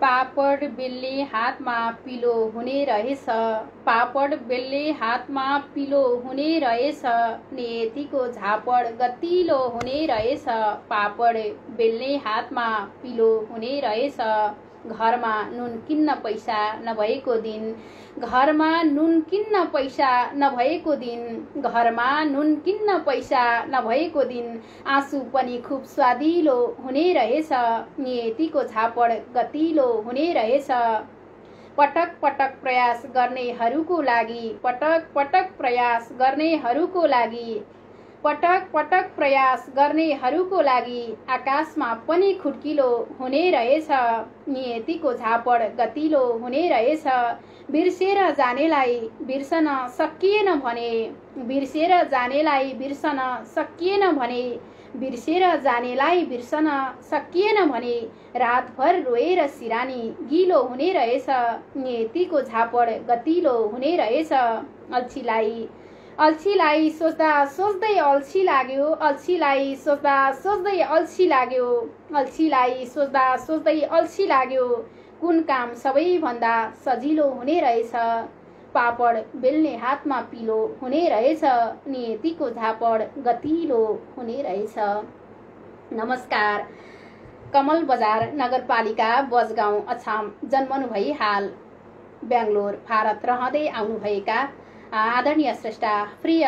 पापड बेल्ने हातमा पिलो हुने रहेछ, पापड बेल्ने हातमा पिलो हुने रहेछ, नियतिको झापड गतिलो हुने रहेछ, पापड बेल्ने हातमा पिलो हुने रहेछ। घरमा नुन किन्न पैसा नभएको दिन, घरमा नुन किन्न पैसा नभएको दिन, घरमा नुन किन्न पैसा नभएको दिन, आँसु पनि खुब स्वादिलो हुने रहेछ, नियतिको झापड गतिलो हुने रहेछ। पटक पटक प्रयास गर्नेहरूको लागि, पटक पटक प्रयास गर्नेहरूको लागि, पटक पटक प्रयास गर्नेहरूको लागि, आकाशमा पनि खुड्किलो हुने रहेछ, नियतिको झापड गतिलो हुने रहेछ। बिर्सेर जानेलाई बिर्सन सकिएन भने, बिर्सेर जानेलाई बिर्सन सकिएन भने, बिर्सेर जानेलाई बिर्सन सकिएन भने, रातभर रोएर सिरानी गिलो हुने रहेछ, नियतिको झापड गतिलो हुने रहेछ। अल्छीलाई सोच्दा सोच्दै अल्छी लाग्यो, अल्छीलाई सोच्दा सोच्दै अल्छी लाग्यो, अल्छीलाई सोच्दा सोच्दै अल्छी लाग्यो, कुन काम सबैभन्दा सजिलो हुने रहेछ, पापड बेल्ने हातमा पिलो हुने रहेछ, नियतिको झापड गतिलो हुने रहेछ। नमस्कार। कमल बजार नगरपालिका बजगाउँ अछाम जन्मनुभई हाल बेङ्गलोर भारत रहँदै आउनुभएका आदरणीय श्रेष्ठा प्रिय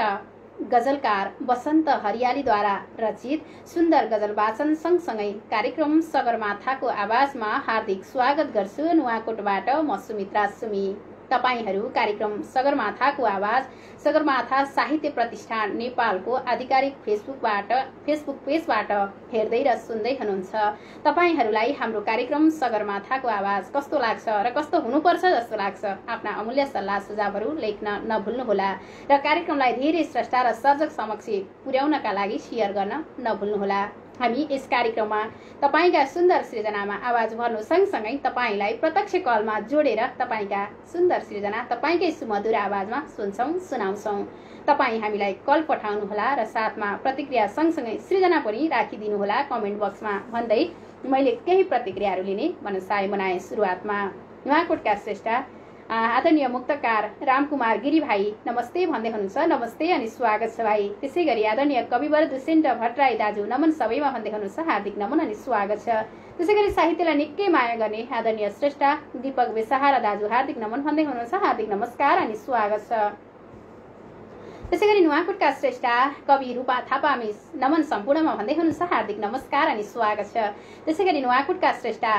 गजलकार वसन्त हरियालीद्वारा रचित सुन्दर गजल वाचन सँगसँगै कार्यक्रम सगरमाथाको आवाजमा हार्दिक स्वागत गर्छु। नुवाकोटबाट म सुमित्रा सुमी। तपाईहरू कार्यक्रम सगरमाथाको आवाज सगरमाथा साहित्य प्रतिष्ठान नेपालको आधिकारिक फेसबुक पेजबाट हेर्दै र सुन्दै हुनुहुन्छ। तपाईहरूलाई हाम्रो कार्यक्रम सगरमाथाको आवाज कस्तो लाग्छ र कस्तो हुनुपर्छ जस्तो लाग्छ, आफ्ना अमूल्य सल्लाह सुझावहरू लेख्न नभुल्नुहोला र कार्यक्रमलाई धेरै स्रष्टा र सर्जक समक्ष पुर्याउनका लागि सेयर गर्न नभुल्नुहोला। हामी यस कार्यक्रममा तपाईका सुन्दर सृजनामा आवाज भर्नु सँगसँगै तपाईलाई प्रत्यक्ष कलमा जोडेर तपाईका सुन्दर सृजना तपाईकै सुमधुर आवाजमा सुन्छौं, सुनाउँछौं। तपाई हामीलाई कल पठाउनुहोला र साथमा प्रतिक्रिया सँगसँगै सृजना पनि राखिदिनुहोला कमेन्ट बक्समा भन्दै मैले केही प्रतिक्रियाहरू लिने मनसाय बनाए। सुरुवातमा नुवाकोटका श्रेष्ठा आदरणीय मुक्तकार रामकुमार गिरी भाइ नमस्ते भन्दै हुनुहुन्छ। नमस्ते अनि स्वागत छ भाइ। त्यसै गरी आदरणीय कविवर दुष्यन्त भट्टराई दाजु नमन सबैमा भन्दै हुनुहुन्छ, हार्दिक नमन अनि स्वागत छ। त्यसै गरी साहित्यलाई निकै माया गर्ने आदरणीय श्रेष्ठा दीपक बेसहारा दाजु हार्दिक नमन भन्दै हुनुहुन्छ, हार्दिक नमस्कार अनि स्वागत छ। त्यसै गरी नुवाकोटका श्रेष्ठा कवि रूपा थापा मिस नमन सम्पूर्णमा भन्दै हुनुहुन्छ, हार्दिक नमस्कार अनि स्वागत छ। त्यसै गरी नुवाकोटका श्रेष्ठा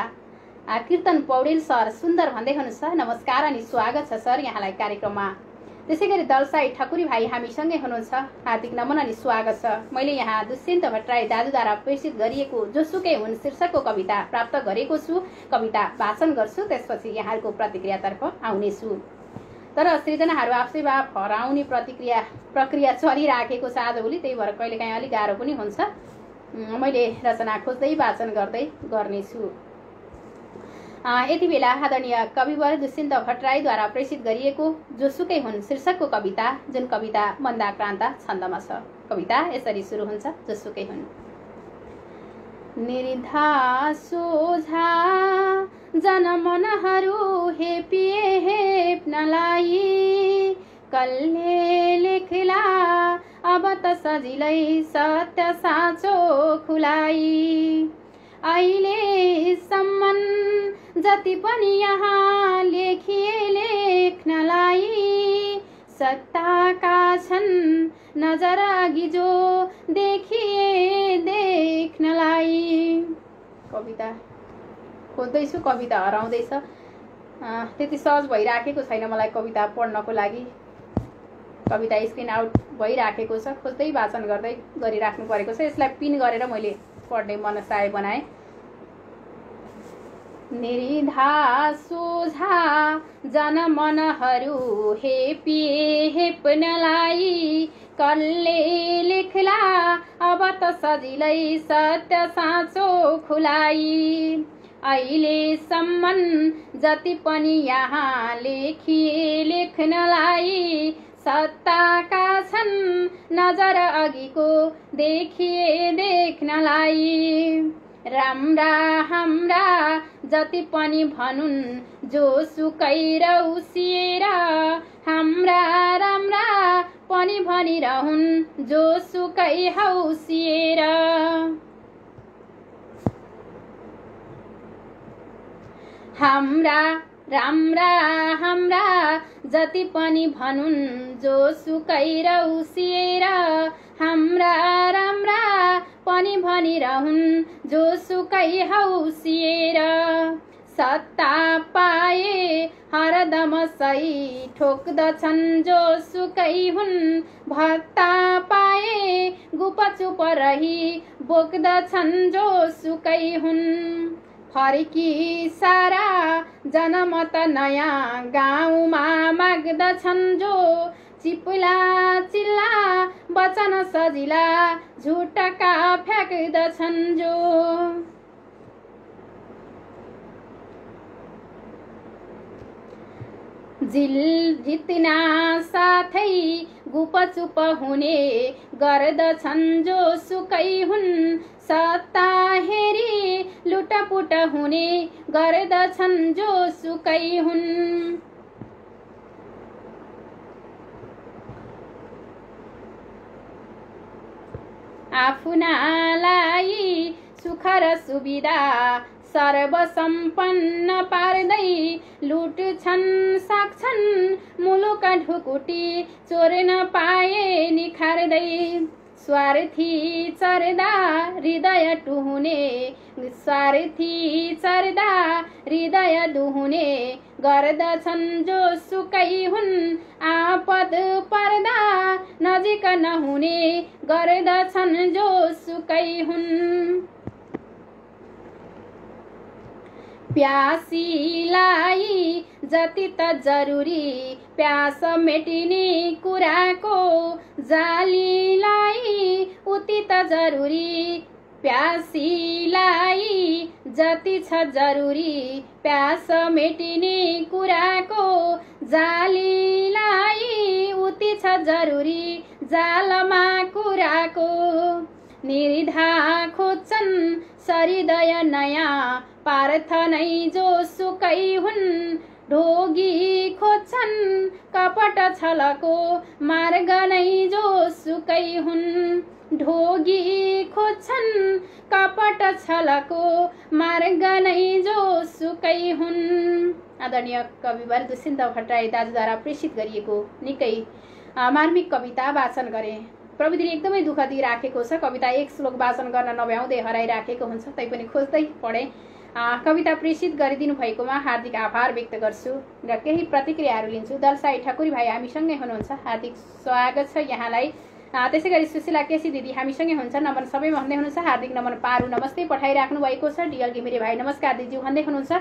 कीर्तन पौडेल सर सुन्दर भन्दै हुनुहुन्छ, नमस्कार अनि स्वागत छ सर यहाँलाई कार्यक्रममा। त्यसै गरी दलसाई ठकुरी भाइ हामीसँगै हुनुहुन्छ, हार्दिक नमन अनि स्वागत छ। मैले यहाँ दुष्यन्त भट्टराई दाजुद्वारा प्रेषित गरिएको जोसुकै हुन् शीर्षकको कविता प्राप्त गरेको छु, कविता वाचन गर्छु, त्यसपछि यहाँहरूको प्रतिक्रियातर्फ आउनेछु। तर सृजनाहरू आफैमा हराउने प्रक्रिया चलिराखेको छ आजभोलि, त्यही भएर कहिलेकाहीँ अलिक गाह्रो पनि हुन्छ। मैले रचना खोज्दै वाचन गर्दै गर्नेछु। यति बेला आदरणीय कविवर दुष्यन्त भट्टराईद्वारा प्रेषित गरिएको जोसुकै हुन् शीर्षकको कविता, जुन कविता मन्दाक्रान्त छन्दमा छ। कविता यसरी सुरु हुन्छ, जोसुकै हुन्। निर्धा सोझा जनमनहरू हेपिए हेप्नलाई, कल्ले लेख्ला अब त सजिलै सत्य साँचो खुलाई, अहिलेसम्म जति पनि यहाँ लेखिए लेख्नलाई, सत्ताका छन् नजर अघि जो देखिए देख्नलाई। कविता खोज्दैछु, कविता हराउँदैछ, त्यति सहज भइराखेको छैन मलाई कविता पढ्नको लागि। कविता स्क्रिन आउट भइराखेको छ, खोज्दै वाचन गर्दै गरिराख्नु परेको छ। यसलाई पिन गरेर मैले पढ्ने मनसाय बनाए। निर्धा सोझा जनमनहरू हेपिए हेप्नलाई, कल्ले लेख्ला अब त सजिलै सत्य साँचो खुलाई, अहिलेसम्म जति पनि यहाँ लेखिए लेख्नलाई, सत्ताका छन् नजर अघिको देखिए देख्नलाई, राम्रा हाम्रा जति पनि भनुन् जोसुकै रौसिएर हाम्रा राम्रा पनि भनिरहुन् जोसुकै हौसिएर हाम्रा राम्रा हाम्रा जति पनि भनुन् जोसुकै रौसिएर हाम्रा राम्रा पनि भनिरहुन् जोसुकै हौसिएर सत्ता पाए हरदम सही ठोक्दछन् जोसुकै हुन् भत्ता पाए गुपचुप रही बोक्दछन् जोसुकै हुन् फर्की सारा जनम त नयाँ गाउँमा माग्दछन् जो चिप्ला चिल्ला बचन सजिला झुटका फ्याँक्दछन् जो जिल जित्ना साथै गुपचुप हुने गर्दछन् जोसुकै हुन् सत्ता हेरी लुटपुट हुने गर्दछन् जोसुकै हुन् आफूलाई सुख र सुविधा सर्वसम्पन्न पार्दै लुट्छन् सक्छन् मुलुक ढुकुटी चोर्न पाए निखार्दै स्वार्थी चर्दा हृदय टुहुने स्वार्थी चर्दा हृदय दुहुने गर्दछन् जोसुकै हुन् आपद पर्दा नजिक नहुने गर्दछन् जोसुकै हुन् प्यासीलाई जति त जरुरी प्यास मेटिने कुराको जालीलाई उति त जरुरी प्यासीलाई जति छ जरुरी प्यास मेटिने कुराको जालीलाई उति छ जरुरी जालमा कुराको निर्धा खोज्छन् सरिदय नयाँ पार्थ नै जोसुकै हुन् ढोगी खोज्छन् कपट छलको मार्ग नै जोसुकै हुन् ढोगी खोज्छन् कपट छलको मार्ग नै जोसुकै हुन्। आदरणीय कविवर दुष्यन्त भट्टराई दाजुद्वारा प्रेषित गरिएको निकै मार्मिक कविता वाचन गरे। प्रविधिले एकदमै दुःख दिइराखेको छ। कविता एक श्लोक वाचन गर्न नभ्याउँदै हराइराखेको हुन्छ, तैपनि खोज्दै पढेँ। कविता प्रेषित गरिदिनु भएकोमा हार्दिक आभार व्यक्त गर्छु र केही प्रतिक्रियाहरू लिन्छु। दलसाई ठकुरी भाइ हामीसँगै हुनुहुन्छ, हार्दिक स्वागत छ यहाँलाई। त्यसै गरी सुशीला केसी दिदी हामीसँगै हुन्छ, नमन सबैमा भन्दै हुनुहुन्छ, हार्दिक नमन पारु नमस्ते पठाइराख्नु भएको छ। डिएल घिमिरे भाइ नमस्कार दिदी भन्दै हुनुहुन्छ।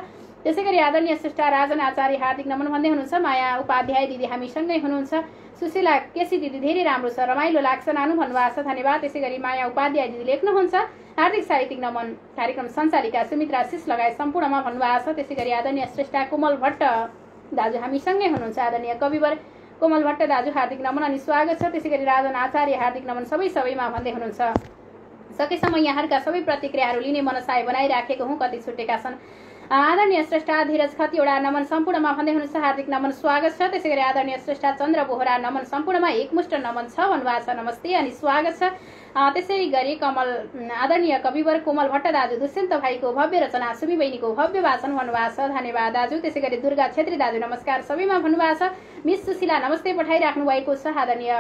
त्यसै गरी आदरणीय श्रेष्ठ राजन आचार्य हार्दिक नमन भन्दै हुनुहुन्छ। माया उपाध्याय दिदी हामीसँगै हुनुहुन्छ। सुशीला केसी दिदी धेरै राम्रो छ, रमाइलो लाग्छ नानु भन्नुभएको छ, धन्यवाद। त्यसै गरी माया उपाध्याय दिदी लेख्नुहुन्छ हार्दिक साहित्यिक नमन कार्यक्रम सञ्चालिका सुमित्रा शिष लगायत सम्पूर्णमा भन्नुभएको छ। त्यसै गरी आदरणीय श्रेष्ठ कोमल भट्ट दाजु हामीसँगै हुनुहुन्छ। आदरणीय कविवर कोमल भट्ट दाजु हार्दिक नमन अनि स्वागत छ। त्यसै गरी राजन आचार्य हार्दिक नमन सबैमा भन्दै हुनुहुन्छ। सकेसम्म यहाँहरूका सबै प्रतिक्रियाहरू लिने मनसाय बनाइराखेको हुँ, कति छुटेका छन्। आदरणीय श्रेष्ठ धीरज खतिवडा नमन सम्पूर्णमा भन्दै हुनुहुन्छ, हार्दिक नमन स्वागत छ। त्यसै गरी आदरणीय श्रेष्ठ चन्द्र बोहरा नमन सम्पूर्णमा एकमुष्ट नमन छ भन्नुभएको छ, नमस्ते अनि स्वागत छ। त्यसै गरी आदरणीय कविवर कोमल भट्ट दाजु दुष्यन्त भाइको भव्य रचना सुमी बहिनीको भव्य वाचन भन्नुभएको छ, धन्यवाद दाजु। त्यसै गरी दुर्गा छेत्री दाजु नमस्कार सबैमा भन्नुभएको छ। मिस सुशीला नमस्ते पठाइराख्नु भएको छ। आदरणीय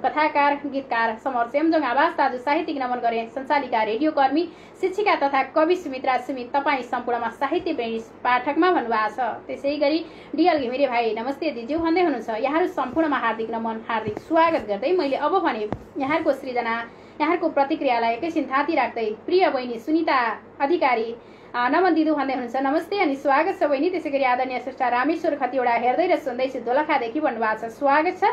कथाकार गीतकार समर चेम्जोङ आवाज दाजु साहित्यिक नमन गरे। सञ्चालिका रेडियो कर्मी शिक्षिका तथा कवि सुमित्रा सुमित तपाईँ सम्पूर्णमा साहित्य प्रेमी पाठकमा भन्नुभएको छ। त्यसै गरी डिएल घिमिरे भाइ नमस्ते दिज्यू भन्दै हुनुहुन्छ। यहाँहरू सम्पूर्णमा हार्दिक नमन हार्दिक स्वागत गर्दै मैले अब भने यहाँहरूको सृजना यहाँहरूको प्रतिक्रियालाई एकैछिन थाती राख्दै प्रिय बहिनी सुनिता अधिकारी नमन दिदु भन्दै हुनुहुन्छ, नमस्ते अनि स्वागत छ बहिनी। त्यसै गरी आदरणीय श्रेष्ठ रामेश्वर खतिवडा हेर्दै र सुन्दैछु दोलखादेखि भन्नुभएको छ, स्वागत छ।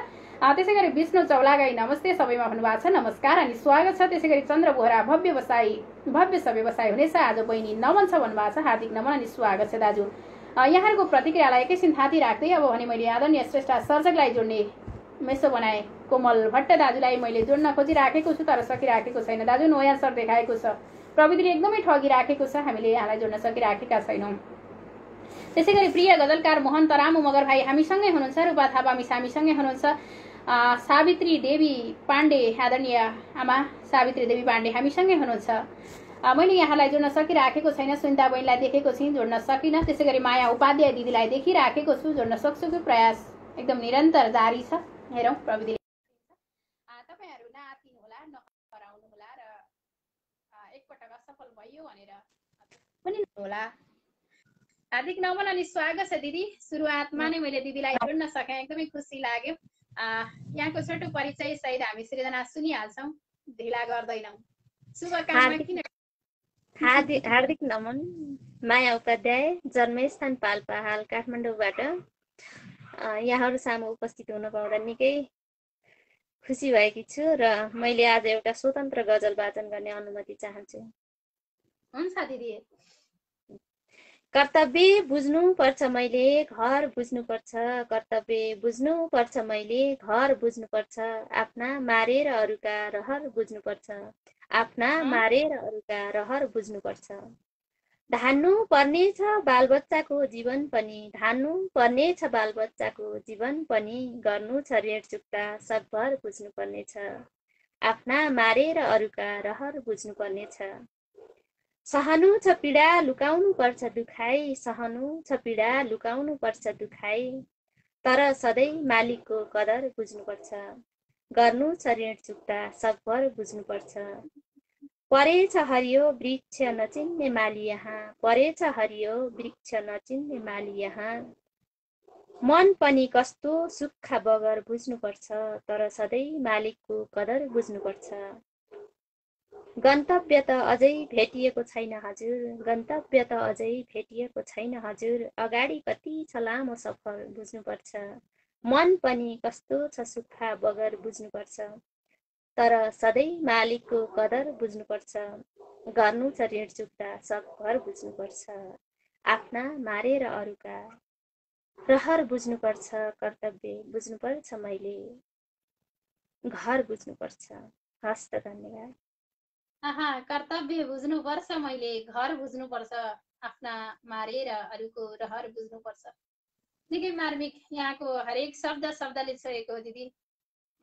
त्यसै गरी विष्णु चौलागाई नमस्ते सबैमा भन्नुभएको छ, नमस्कार अनि स्वागत छ। त्यसै गरी चन्द्र बोहरा भव्य व्यवसाय हुनेछ आज बहिनी नमन छ भन्नुभएको छ, हार्दिक नमन अनि स्वागत छ दाजु। यहाँहरूको प्रतिक्रियालाई एकैछिन थाती राख्दै अब भने मैले आदरणीय श्रेष्ठ सर्जकलाई जोड्ने मेसो बनाए। कोमल भट्ट दाजुलाई मैले जोड्न खोजिराखेको छु तर सकिराखेको छैन दाजु, नयाँ सर देखाएको छ। प्रविधिले एकदमै ठगिराखेको छ, हामीले यहाँलाई जोड्न सकिराखेका छैनौँ। त्यसै गरी प्रिय गजलकार मोहन तरामु मगर भाइ हामीसँगै हुनुहुन्छ। रूपा थापा मिस हामीसँगै हुनुहुन्छ। सावित्री देवी पाण्डे आदरणीय आमा सावित्री देवी पाण्डे हामीसँगै हुनुहुन्छ। मैले यहाँलाई जोड्न सकिराखेको छैन। सुनिता बहिनीलाई देखेको छु, जोड्न सकिनँ। त्यसै गरी माया उपाध्याय दिदीलाई देखिराखेको छु, जोड्न सक्छु कि प्रयास एकदम निरन्तर जारी छ। हेरौँ प्रविधिले तपाईँहरू नआत्तिनुहोला, नहराउनुहोला र एकपटक असफल भयो भनेर पनि होला। हार्दिक नमन अनि स्वागत छ दिदी। सुरुवातमा नै मैले दिदीलाई जोड्न सकेँ, एकदमै खुसी लाग्यो। यहाँको छोटो परिचय सहित हामी सृजना सुनिहाल्छौँ, ढिला गर्दैनौँ। शुभकामना किन। हार्दिक नमन। माया उपाध्याय, जन्मस्थान पाल्पा, हाल काठमाडौँबाट यहाँहरू सामु उपस्थित हुन पाउँदा निकै खुसी भएकी छु र मैले आज एउटा स्वतन्त्र गजल वाचन गर्ने अनुमति चाहन्छु। हुन्छ दिदी। कर्तव्य बुझ्नुपर्छ मैले, घर बुझ्नुपर्छ। कर्तव्य बुझ्नुपर्छ मैले, घर बुझ्नुपर्छ। आफ्ना मारेर अरूका रहर बुझ्नुपर्छ। आफ्ना मारेर अरूका रहर बुझ्नुपर्छ। धान्नु पर्नेछ बालबच्चाको जीवन पनि, धान्नु पर्नेछ बालबच्चाको जीवन पनि। गर्नु छ ऋण चुक्ता सकभर बुझ्नुपर्नेछ। आफ्ना मारेर अरूका रहर बुझ्नुपर्नेछ। सहनु छ पीडा लुकाउनु पर्छ दुखाइ, सहनु छ पीडा लुकाउनु पर्छ दुखाइ। तर सधैँ मालिकको कदर बुझ्नुपर्छ। गर्नु छ ऋण चुक्ता सकभर बुझ्नुपर्छ। परेछ हरियो वृक्ष नचिन्ने माली यहाँ, परेछ हरियो वृक्ष नचिन्ने माली यहाँ। मन पनि कस्तो सुक्खा बगर बुझ्नुपर्छ। तर सधैँ मालिकको कदर बुझ्नुपर्छ। गन्तव्य त अझै भेटिएको छैन हजुर, गन्तव्य त अझै भेटिएको छैन हजुर। अगाडि कति छ लामो सफर बुझ्नुपर्छ। मन पनि कस्तो छ सुक्खा बगर बुझ्नुपर्छ। तर सधैँ मालिकको कदर बुझ्नुपर्छ। गर्नु छ ऋण चुक्ता सकभर बुझ्नुपर्छ। आफ्ना मारेर अरूका रहर बुझ्नुपर्छ। कर्तव्य बुझ्नुपर्छ मैले, घर बुझ्नुपर्छ। हस् त धन्यवाद। कर्तव्य बुझ्नुपर्छ मैले, घर बुझ्नुपर्छ। आफ्ना मारेर अरूको रहर बुझ्नुपर्छ। निकै मार्मिक यहाँको हरेक शब्दले छोएको दिदी।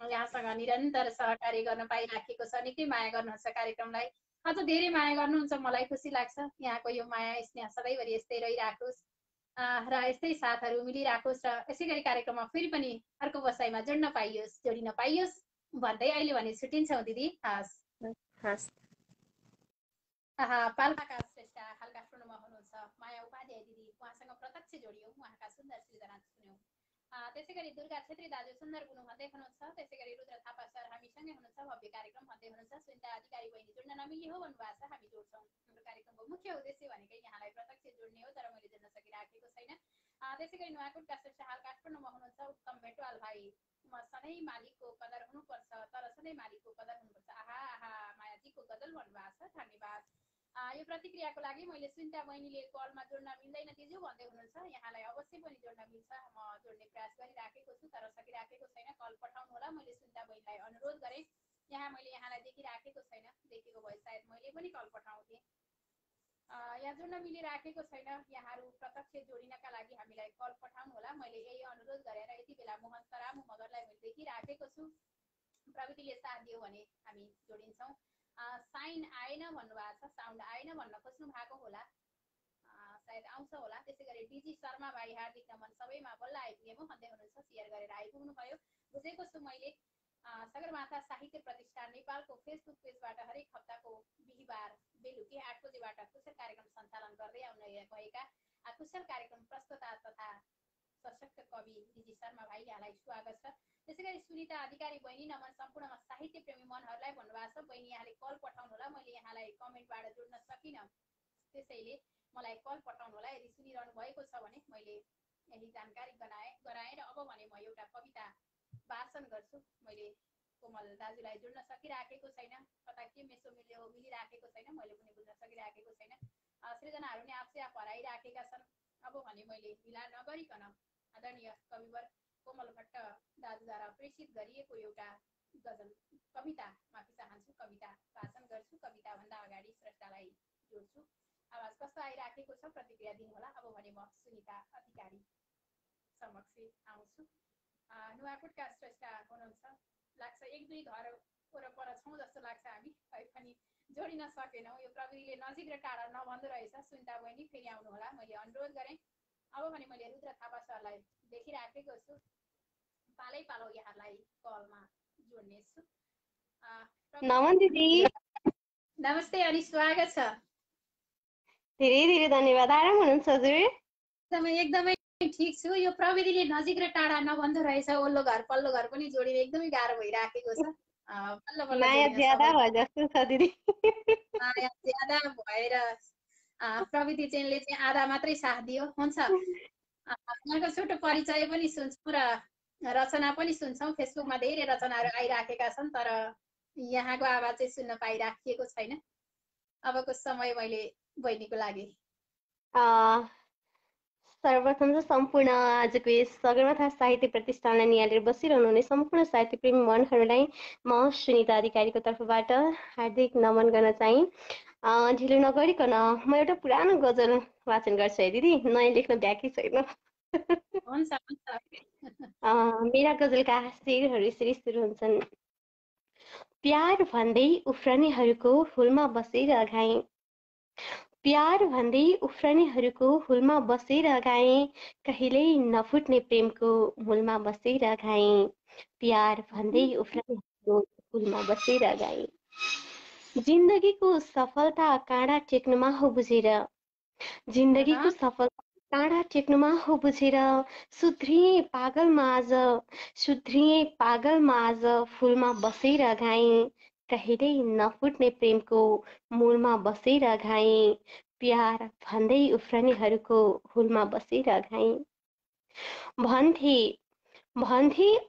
यहाँसँग निरन्तर सहकार्य गर्न पाइराखेको छ। निकै माया गर्नुहुन्छ कार्यक्रमलाई, अझ धेरै माया गर्नुहुन्छ। मलाई खुसी लाग्छ। यहाँको यो माया स्नेह सधैँभरि यस्तै रहिराखोस् र यस्तै साथहरू मिलिराखोस् र यसै गरी कार्यक्रममा फेरि पनि अर्को बसाइमा जोड्न पाइयोस्, जोडिन पाइयोस् भन्दै अहिले भने छुट्टिन्छौँ दिदी। हस् हस्। पाल्पाका श्रेष्ठ हाल काठमाडौँमा हुनुहुन्छ माया उपाध्याय दिदी, उहाँसँग प्रत्यक्ष जोडियौँ, उहाँका सुन्दर सृजना सुन्यौँ। त्यसै गरी दुर्गा छेत्री दाजु सुन्दर गुनु भन्दै हुनुहुन्छ। त्यसै गरी रुद्र थापा सर हामीसँगै हुनुहुन्छ, भव्य कार्यक्रम भन्दै हुनुहुन्छ। सुनिता अधिकारी बहिनी जोड्न नमिल्ने हो भन्नुभएको छ, हामी जोड्छौँ। हाम्रो कार्यक्रमको मुख्य उद्देश्य भनेकै यहाँलाई प्रत्यक्ष जोड्ने हो, तर मैले जोड्न सकिराखेको छैन। त्यसै गरी नुवाकोटका श्रेष्ठ हाल काठमाडौँमा हुनुहुन्छ उत्तम भेटवाल भाइ, म सधैँ मालिकको कदर हुनुपर्छ, तर सधैँ मालिकको कदर हुनुपर्छ। मायाजीको गजल भन्नुभएको छ, धन्यवाद। यो प्रतिक्रियाको लागि। मैले सुनिता बहिनीले कलमा जोड्न मिल्दैन दिजु भन्दै हुनुहुन्छ, यहाँलाई अवश्य पनि जोड्न मिल्छ। म जोड्ने प्रयास गरिराखेको छु, तर सकिराखेको छैन। कल पठाउनु होला। मैले सुनिता बहिनीलाई अनुरोध गरेँ, मैले यहाँलाई देखिराखेको छैन। देखेको भए सायद मैले पनि कल पठाउँथेँ। यहाँ जोड्न मिलिराखेको छैन। यहाँहरू प्रत्यक्ष जोडिनका लागि हामीलाई कल पठाउनु होला। मैले यही अनुरोध गरेर यति बेला मोहन तरामु मगरलाई मैले देखिराखेको छु। प्रविधिले साथ दियो भने हामी जोडिन्छौँ। साइन आएन भन्नुभएको छ, साउन्ड आएन भन्न खोज्नु भएको होला, सायद आउँछ होला। त्यसै गरी डिजी शर्मा भाइ हार्दिक नमन, सबैमा बल्ल आइपुगे म भन्दै हुनुहुन्छ, सेयर गरेर आइपुग्नु भयो। बुझेको छु मैले। सगरमाथा साहित्य प्रतिष्ठान नेपालको फेसबुक पेजबाट हरेक हप्ताको बिहिबार बेलुकी 8 बजेबाट कुशल कार्यक्रम सञ्चालन गर्दै आउन भएका कुशल कार्यक्रम प्रस्तुता तथा सशक्त कवि डिजी शर्मा भाइ, यहाँलाई स्वागत छ। त्यसै गरी सुनिता अधिकारी बहिनी नमन, सम्पूर्ण साहित्य प्रेमी मनहरूलाई भन्नुभएको छ। बहिनी यहाँले कल पठाउनु होला। मैले यहाँलाई कमेन्टबाट जोड्न सकिनँ, त्यसैले मलाई कल पठाउनु होला। यदि सुनिरहनु भएको छ भने मैले यही जानकारी गराएँ र अब भने म एउटा कविता वाचन गर्छु। मैले कोमल दाजुलाई जोड्न सकिराखेको छैन, कता के मेसो मिलिराखेको छैन, मैले पनि बुझ्न सकिराखेको छैन। सृजनाहरू नै आफै आफ हराइराखेका छन्। अब भने मैले ढिला नगरिकन आदरणीय कविवर कोमल भट्ट दाजुद्वारा प्रेषित गरिएको एउटा गजल कविता माफी चाहन्छु, कविता वाचन गर्छु। कविताभन्दा अगाडि स्रष्टालाई जोड्छु। आवाज कस्तो आइराखेको छ प्रतिक्रिया दिनुहोला। अब भने म सुनिता अधिकारी समक्ष आउँछु। नुवाकोटका श्रेष्ठ हुनुहुन्छ लाग्छ, एक दुई घर वरपर छौँ जस्तो लाग्छ हामी, है पनि जोडिन सकेनौँ। यो प्रविधिले नजिक र टाढा नभन्दो रहेछ। सुनिता बहिनी फेरि आउनुहोला, मैले अनुरोध गरेँ। अब भने मैले रुद्र थापा सरलाई देखिराखेको छु, पालै पालो यहाँलाई कलमा जोड्नेछु। नमन दिदी, नमस्ते अनि स्वागत छ। धेरै धेरै धन्यवाद। आराम हुनुहुन्छ हजुर? एकदमै ठिक छु। यो प्रविधिले नजिक र टाढा नभन्दो रहेछ, ओल्लो घर पल्लो घर पनि जोडिन एकदमै गाह्रो भइराखेको छ। बल्ल बल्ल माया जोडिन ज्यादा सफल भयो जस्तो छ दिदी। माया ज्यादा भएर प्रविधि चेनले चाहिँ आधा मात्रै साथ दियो। हुन्छ, यहाँको छोटो परिचय पनि सुन्छौँ र रचना पनि सुन्छौँ। फेसबुकमा धेरै रचनाहरू आइराखेका छन्, तर यहाँको आवाज चाहिँ सुन्न पाइराखिएको छैन। अबको समय मैले बहिनीको लागि। सर्वप्रथम चाहिँ सम्पूर्ण आजको यस सगरमाथा साहित्य प्रतिष्ठानलाई निहालेर बसिरहनु हुने सम्पूर्ण साहित्य प्रेमी मनहरूलाई म सुनिता अधिकारीको तर्फबाट हार्दिक नमन गर्न चाहिँ ढिलो नगरिकन म एउटा पुरानो गजल वाचन गर्छु है दिदी, नयाँ लेख्न भ्याएकै छैन। हुन्छ हुन्छ। मेरा गजलका शेरहरू यसरी सुरु हुन्छन्। प्यार भन्दै उफ्रनेहरूको हुलमा बसेर गाएँ, प्यार भन्दै उफ्रनेहरूको हुलमा बसेर गाएँ, कहिल्यै नफुट्ने प्रेमको मूलमा बसेर गाएँ, प्यार भन्दै उफ्रनेहरूको हुलमा बसेर गाएँ। जिन्दगीको सफलता काँडा टेक्नुमा हो बुझेर, जिन्दगीको सफलता काँडा टेक्नुमा हो बुझेर, सुध्रिएँ पागलमा आज, सुध्रिएँ पागलमा आज फुलमा बसेर गाएँ, कहिल्यै नफुट्ने प्रेमको मूलमा बसेर गाएँ, प्यार भन्दै उफ्रनेहरूको हुलमा बसेर गाएँ। भन्थे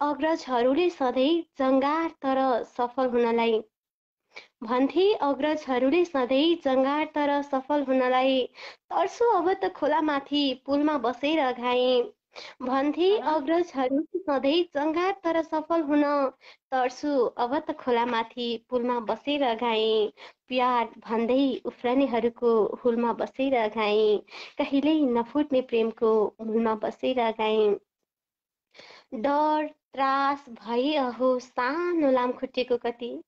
अग्रजहरूले सधैँ जङ्गार तर सफल हुनलाई, भन्थे अग्रजहरूले सधैँ जङ्गार तर सफल हुनलाई, तर्सु अब त खोलामाथि पुलमा बसेर गाएँ, भन्थे अग्रजहरू सधैँ जङ्गार तर सफल हुन, तर्सु अब त खोलामाथि पुलमा बसेर गाएँ, प्यार भन्दै उफ्रनेहरूको हुलमा बसेर गाएँ, कहिल्यै नफुट्ने प्रेमको मूलमा बसेर गाएँ। डर त्रास भई अहो सानो लामखुट्टेको कति,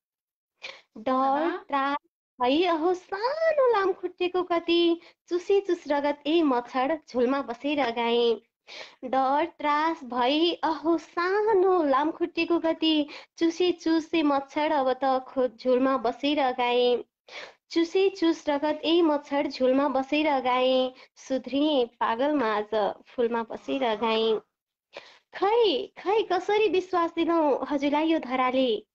डर त्रास भई अहो सानो लामखुट्टेको कति, चुसी चुस रगत ए मच्छड झुलमा बसेर गाएँ, डर त्रास भई अहो सानो लामखुट्टेको गति, चुसी चुसे मच्छड अब त झुलमा बसेर गाएँ, चुसी चुस रगत ए मच्छड झुलमा बसेर गाएँ, सुध्रिएँ पागलमा आज फुलमा बसेर गाएँ। खै कसरी विश्वास दिलाउँ हजुरलाई यो धराले,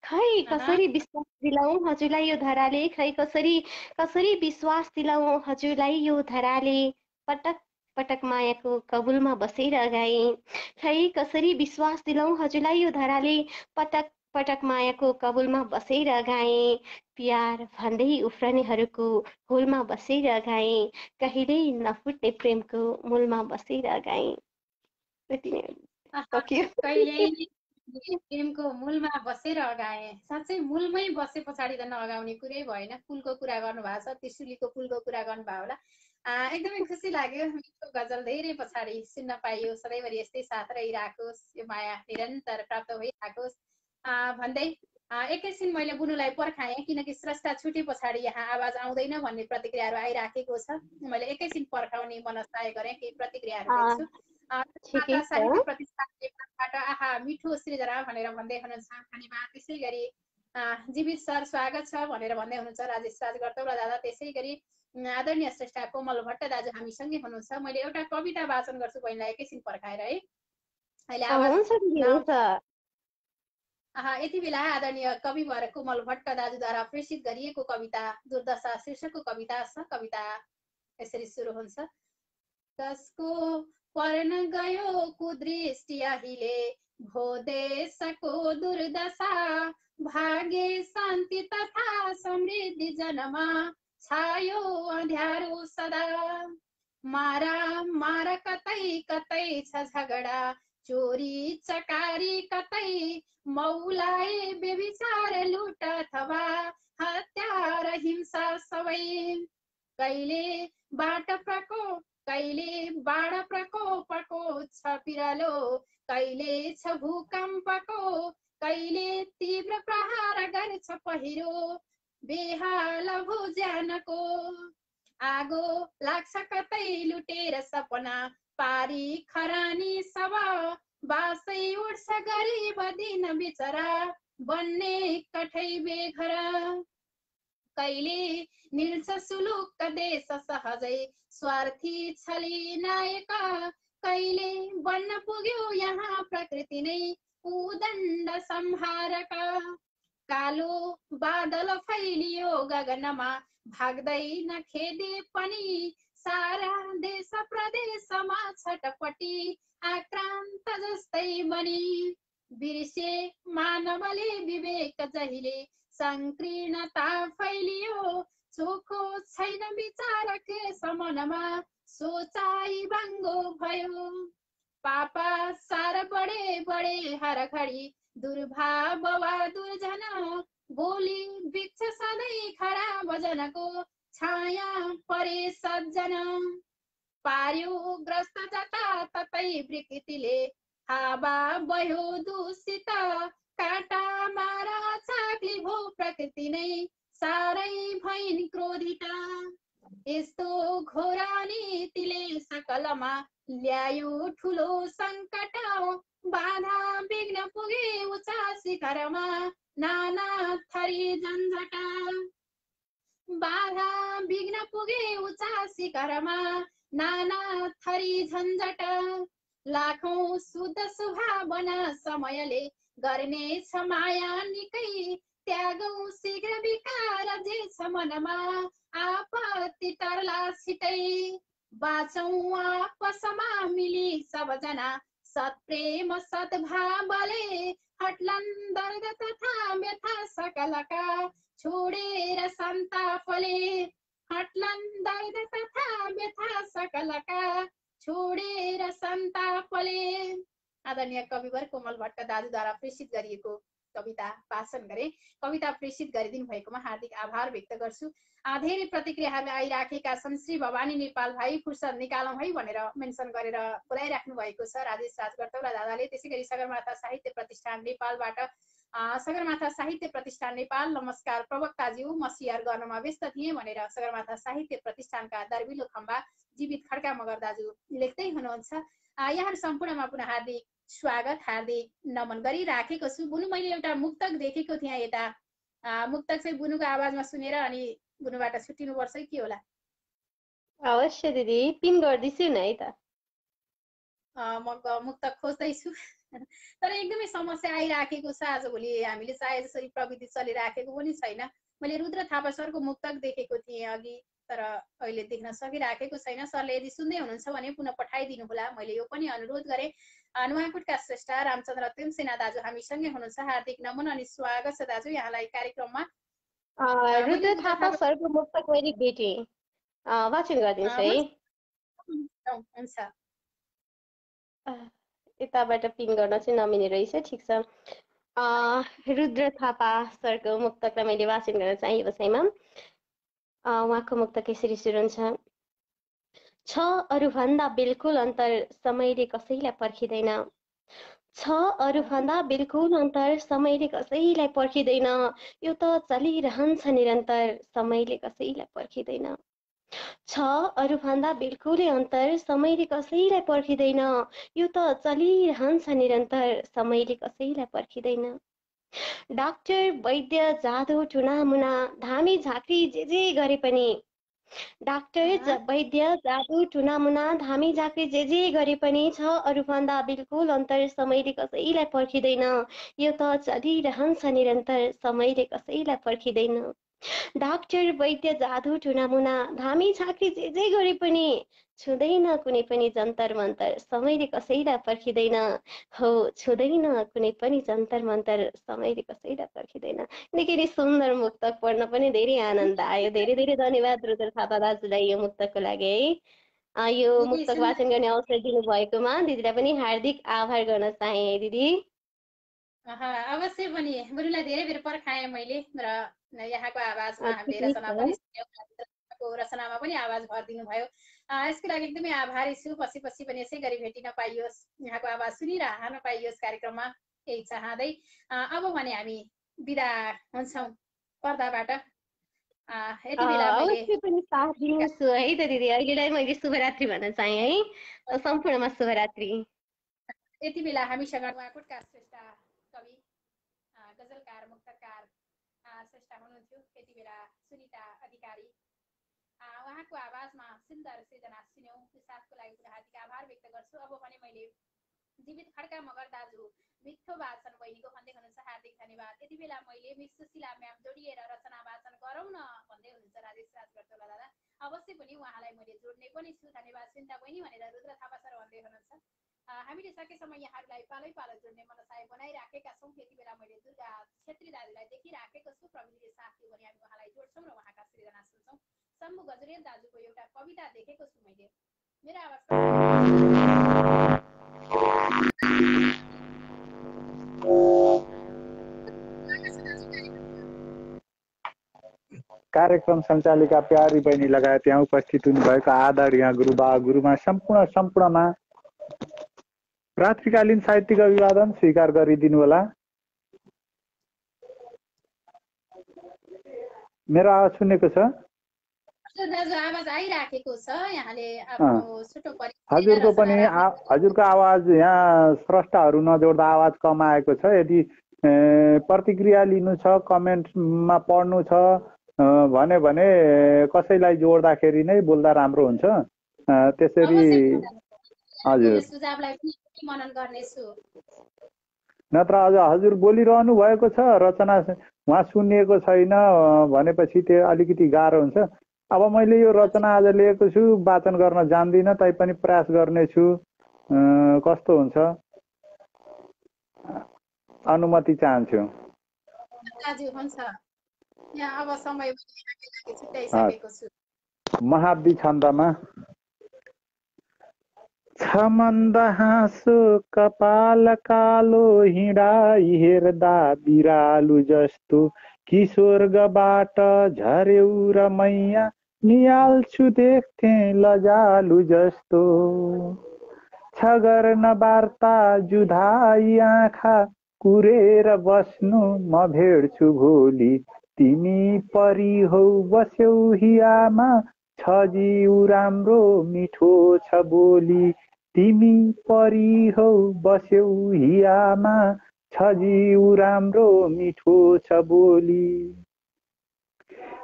खै कसरी विश्वास दिलाउँ हजुरलाई यो धराले, खै कसरी विश्वास दिलाउँ हजुरलाई यो धराले, पटक पटक मायाको कबुलमा बसेर गाएँ, खै कसरी विश्वास दिलाउँ हजुरलाई यो धराले, पटक पटक मायाको कबुलमा बसेर गाएँ, प्यार भन्दै उफ्रनेहरूको हुलमा बसेर गाएँ, कहिल्यै नफुट्ने प्रेमको मूलमा बसेर गाएँ। कहिल्यै प्रेमको मूलमा बसेर गाएँ। साँच्चै मूलमै बसे पछाडि त नअगाउने कुरै भएन। फुलको कुरा गर्नुभएको छ, त्रिशुलीको फुलको कुरा गर्नुभयो होला। एकदमै खुसी लाग्यो। मिठो गजल धेरै पछाडि सुन्न पाइयो। सधैँभरि यस्तै साथ रहिराखोस्, यो माया निरन्तर प्राप्त भइराखोस् भन्दै एकैछिन मैले बुनुलाई पर्खाएँ, किनकि स्रष्टा छुटे पछाडि यहाँ आवाज आउँदैन भन्ने प्रतिक्रियाहरू आइराखेको छ। मैले एकैछिन पर्खाउने मनस्ताय गरेँ, केही प्रतिक्रियाहरू देख्छु। साहित्य प्रतिष्ठानबाट आहा मिठो सृजना भनेर भन्दै हुनुहुन्छ धन्यवाद। त्यसै गरी जीवित सर स्वागत छ भनेर भन्दै हुनुहुन्छ राजेश राज गर्तौला दादा। त्यसै गरी आदरणीय श्रेष्ठ कोमल भट्ट दाजु हामीसँगै हुनुहुन्छ। मैले एउटा कविता वाचन गर्छु बहिनीलाई एकैछिन पर्खाएर है। अहिले आवाज यति बेला आदरणीय कविवर कोमल भट्ट दाजुद्वारा प्रेषित गरिएको कविता दुर्दशा शीर्षकको कविता छ। कविता यसरी सुरु हुन्छ। कसको पर्न गयो कुदृष्टि अहिले, भो देशको दुर्दशा, भाग्य शान्ति तथा समृद्धि जनमा, छायो अँध्यारो सदा, मारा कतै कतै छ झगडा, चोरी चकारी कतै, मौलाए बेविचार लुट अथवा हत्या र हिंसा सबै, कहिले बाढ प्रकोपको छ पिरालो, कहिले छ भूकम्पको, कहिले तीव्र प्रहार गर्छ पहिरो, बेहाल भुज्यानको। आगो लाग्छ कतै लुटेर सपना, पारी खरानी सब बासै उड्छ गरिब दिन बिचरा, बन्ने कठै बेघर। कहिले निल्छ सुलुक्क देश सहजै, स्वार्थी छली नायक, कहिले बन्न पुग्यो यहाँ प्रकृति नै उदण्ड संहारक। कालो बादल फैलियो गगनमा, भाग्दैन खेदे पनि, सारा देश प्रदेशमा छटपटी आक्रान्त जस्तै बनी। बिर्से मानवले विवेक जहिले, संकीर्णता फैलियो, चोखो छैन विचार क्लेश मनमा, सोचाइ भाङ्गो भयो। पापा सार बढे बढे हर घडी, दुर्भाव वा दुर्जन, बोली बिक्छ सधैँ खराब जनको, छाया परे सज्जन। पार्यो ग्रस्त जताततै विकृतिले, हावा बह्यो दूषित, काटा मारा चाक्ली भो प्रकृति नै साह्रै भइन् क्रोधित। यस्तो घोर नीतिले सकलमा ल्यायो ठुलो सङ्कट, बाधा विघ्न पुगे उचा शिखरमा, नाना थरी झन्झट। बाधा विघ्न पुगे उचा शिखरमा, नाना थरी झन्झट। लाखौं शुद्ध सुभावना समयले गर्नेछ माया निकै, त्यागौं शीघ्र विकार जे छ मनमा, आपत्ति टर्ला छिटै। बाँचौं आपसमा मिली सबजना, सत्प्रेम सद्भावले, हट्लन् दर्द तथा व्यथा सकलका, छोडेर सन्तापले। हट्लन् दर्द तथा व्यथा सकलका, छोडेर सन्तापले। आदरणीय कविवर कोमल भट्ट दाजुद्वारा प्रेषित गरिएको कविता वाचन गरे। कविता प्रेषित गरिदिनु भएकोमा हार्दिक आभार व्यक्त गर्छु। धेरै प्रतिक्रियाहरू आइराखेका छन्। श्री भवानी नेपाल भाइ फुर्सद निकालौँ है भनेर मेन्सन गरेर बोलाइराख्नु भएको छ राजेश राजगर्तौला दादाले। त्यसै गरी सगरमाथा साहित्य प्रतिष्ठान नेपालबाट सगरमाथा साहित्य प्रतिष्ठान नेपाल, नमस्कार प्रवक्ताज्यू, म सेयर गर्नमा व्यस्त थिएँ भनेर सगरमाथा साहित्य प्रतिष्ठानका दर्बिलो खम्बा जीवित खड्का मगर दाजु लेख्दै हुनुहुन्छ। यहाँहरू सम्पूर्णमा पुनः हार्दिक स्वागत, हार्दिक नमन गरिराखेको छु। बुनु मैले एउटा मुक्तक देखेको थिएँ यता, मुक्तक चाहिँ बुनुको आवाजमा सुनेर अनि बुनुबाट छुट्टिनुपर्छ के होला? अवश्य दिदी, पिन गर्दैछु नि है त। म मुक्तक खोज्दैछु तर एकदमै समस्या आइराखेको छ आजभोलि। हामीले चाहे जसरी प्रविधि चलिराखेको पनि छैन। मैले रुद्र थापा सरको मुक्तक देखेको थिएँ अघि, तर अहिले देख्न सकिराखेको छैन। सरले यदि सुन्दै हुनुहुन्छ भने पुनः पठाइदिनु होला। मैले यो पनि अनुरोध गरेँ। नुवाकोटका श्रेष्ठ रामचन्द्र तेमसेना दाजु हामीसँगै हुनुहुन्छ। हार्दिक नमन अनि स्वागत छ दाजु यहाँलाई कार्यक्रममा। रुद्र थापा सरको मुक्तक मैले भेटेँ, वाचन गरिदिनुहोस् है। हुन्छ, यताबाट पिन गर्न चाहिँ नमिल्ने रहेछ। ठिक छ। रुद्र थापा सरको मुक्तकलाई मैले वाचन गर्न चाहे बसाइमा। उहाँको मुक्तक यसरी सुरु हुन्छ। छ अरूभन्दा बिल्कुल अन्तर, समयले कसैलाई पर्खिँदैन। छ अरूभन्दा बिल्कुल अन्तर, समयले कसैलाई पर्खिँदैन। यो त चलिरहन्छ निरन्तर, समयले कसैलाई पर्खिँदैन। छ अरूभन्दा बिल्कुलै अन्तर, समयले कसैलाई पर्खिँदैन। यो त चलिरहन्छ निरन्तर, समयले कसैलाई पर्खिँदैन। डाक्टर, वैद्य, जादु, टुनामुना, धामी झाँक्री जे गरे पनि, डाक्टर, वैद्य, जादु, टुनामुना, धामी झाँक्री जे गरे पनि, छ अरूभन्दा बिल्कुल अन्तर, समयले कसैलाई पर्खिँदैन। यो त चलिरहन्छ निरन्तर, समयले कसैलाई पर्खिँदैन। डाक्टर, वैद्य, जादु, टुनामुना, धामी झाँक्री जे गरे पनि, छुँदैन कुनै पनि जन्तर मन्तर, समयले कसैलाई पर्खिँदैन। हो, छुँदैन कुनै पनि जन्तर मन्तर, समयले कसैलाई पर्खिँदैन। निकै नै सुन्दर मुक्तक, पढ्न पनि धेरै आनन्द आयो। धेरै धेरै धन्यवाद रुद्र थापा दाजुलाई यो मुक्तकको लागि है। यो मुक्तक वाचन गर्ने अवसर दिनुभएकोमा दिदीलाई पनि हार्दिक आभार गर्न चाहे है दिदी। अवश्य पनि बरुलाई धेरै बेर पर्खाएँ मैले र यहाँको आवाजमा धेरैजना पनि उहाँको रचनामा पनि आवाज भर दिनुभयो। यसको लागि एकदमै आभारी छु। पछि पनि यसै गरी भेटिन पाइयोस्, यहाँको आवाज सुनिरहन पाइयोस् कार्यक्रममा, यही चाहँदै अब भने हामी बिदा हुन्छौँ पर्दाबाट। यति बेला मैले अवश्य पनि साथ दिनुहोस् है त दिदी। अहिलेलाई मैले शुभरात्रि भन्न चाहे है, सम्पूर्णमा शुभरात्रि। यति बेला हामीसँग नुवाकोटका श्रेष्ठ कवि, गजलकार, मुक्तकार श्रेष्ठ हुनुहुन्थ्यो यति बेला सुनिता अधिकारी। उहाँको आवाजमा सुन्दर सृजना सुन्यौँ। त्यो साथको लागि पुनः हार्दिक आभार व्यक्त गर्छु। अब भने मैले जीवित खड्का मगर दाजु, मिठो वाचन बहिनीको भन्दै हुनुहुन्छ हार्दिक धन्यवाद। यति बेला मैले मिस सुशीला म्याम जोडिएर रचना वाचन गरौँ न भन्दै हुनुहुन्छ राजेश राजगर्तोला दादा। अवश्य पनि उहाँलाई मैले जोड्ने पनि छु। धन्यवाद सुनिता बहिनी भनेर रुद्र थापा सर भन्दै हुनुहुन्छ। हामीले सकेसम्म यहाँहरूलाई पालै पालो जोड्ने मनसाय बनाइराखेका छौँ। यति बेला मैले दुर्गा छेत्री दाजुलाई देखिराखेको छु। प्रविधिले साथ दियो भने हामी उहाँलाई जोड्छौँ र उहाँका सृजना सुन्छौँ। शम्भु गजरेल दाजुको एउटा कविता देखेको छु मैले। मेरो आवाज कार्यक्रम सञ्चालिका प्यारी बहिनी लगायत यहाँ उपस्थित हुनुभएका आदरणीय गुरुबा गुरुमा सम्पूर्णमा रात्रिकालीन साहित्यिक अभिवादन स्वीकार गरिदिनु होला। मेरो आवाज सुनेको छ? आवाज आइराखेको छ। यहाँले आफ्नो छुटो हजुरको आवाज यहाँ स्रष्टाहरू नजोड्दा आवाज कम आएको छ। यदि प्रतिक्रिया लिनु छ, कमेन्टमा पढ्नु छ भने कसैलाई जोड्दाखेरि नै बोल्दा राम्रो हुन्छ। त्यसरी हजुर सुझावलाई मनन गर्नेछु। नत्र अझ हजुर बोलिरहनु भएको छ, रचना उहाँ सुनिएको छैन भनेपछि त्यो अलिकति गाह्रो हुन्छ। अब मैले यो रचना आज लिएको छु, वाचन गर्न जान्दिनँ, तैपनि प्रयास गर्नेछु। कस्तो हुन्छ अनुमति चाहन्छु। महाब्दी छन्दमा छ मन्द हाँसो कपाल कालो हिँडाई हेर्दा बिरालु जस्तो किशोरबाट झर्यौ र मैया निहाल्छु देख्थे लजालु जस्तो छ गर्न वार्ता जुधाई आँखा कुरेर बस्नु म भेट्छु भोलि तिमी परी हौ बस्यौ हियामा छ जिउ राम्रो मिठो छ बोली तिमी परी हौ बस्यौ हियामा छ जिउ राम्रो मिठो छ बोली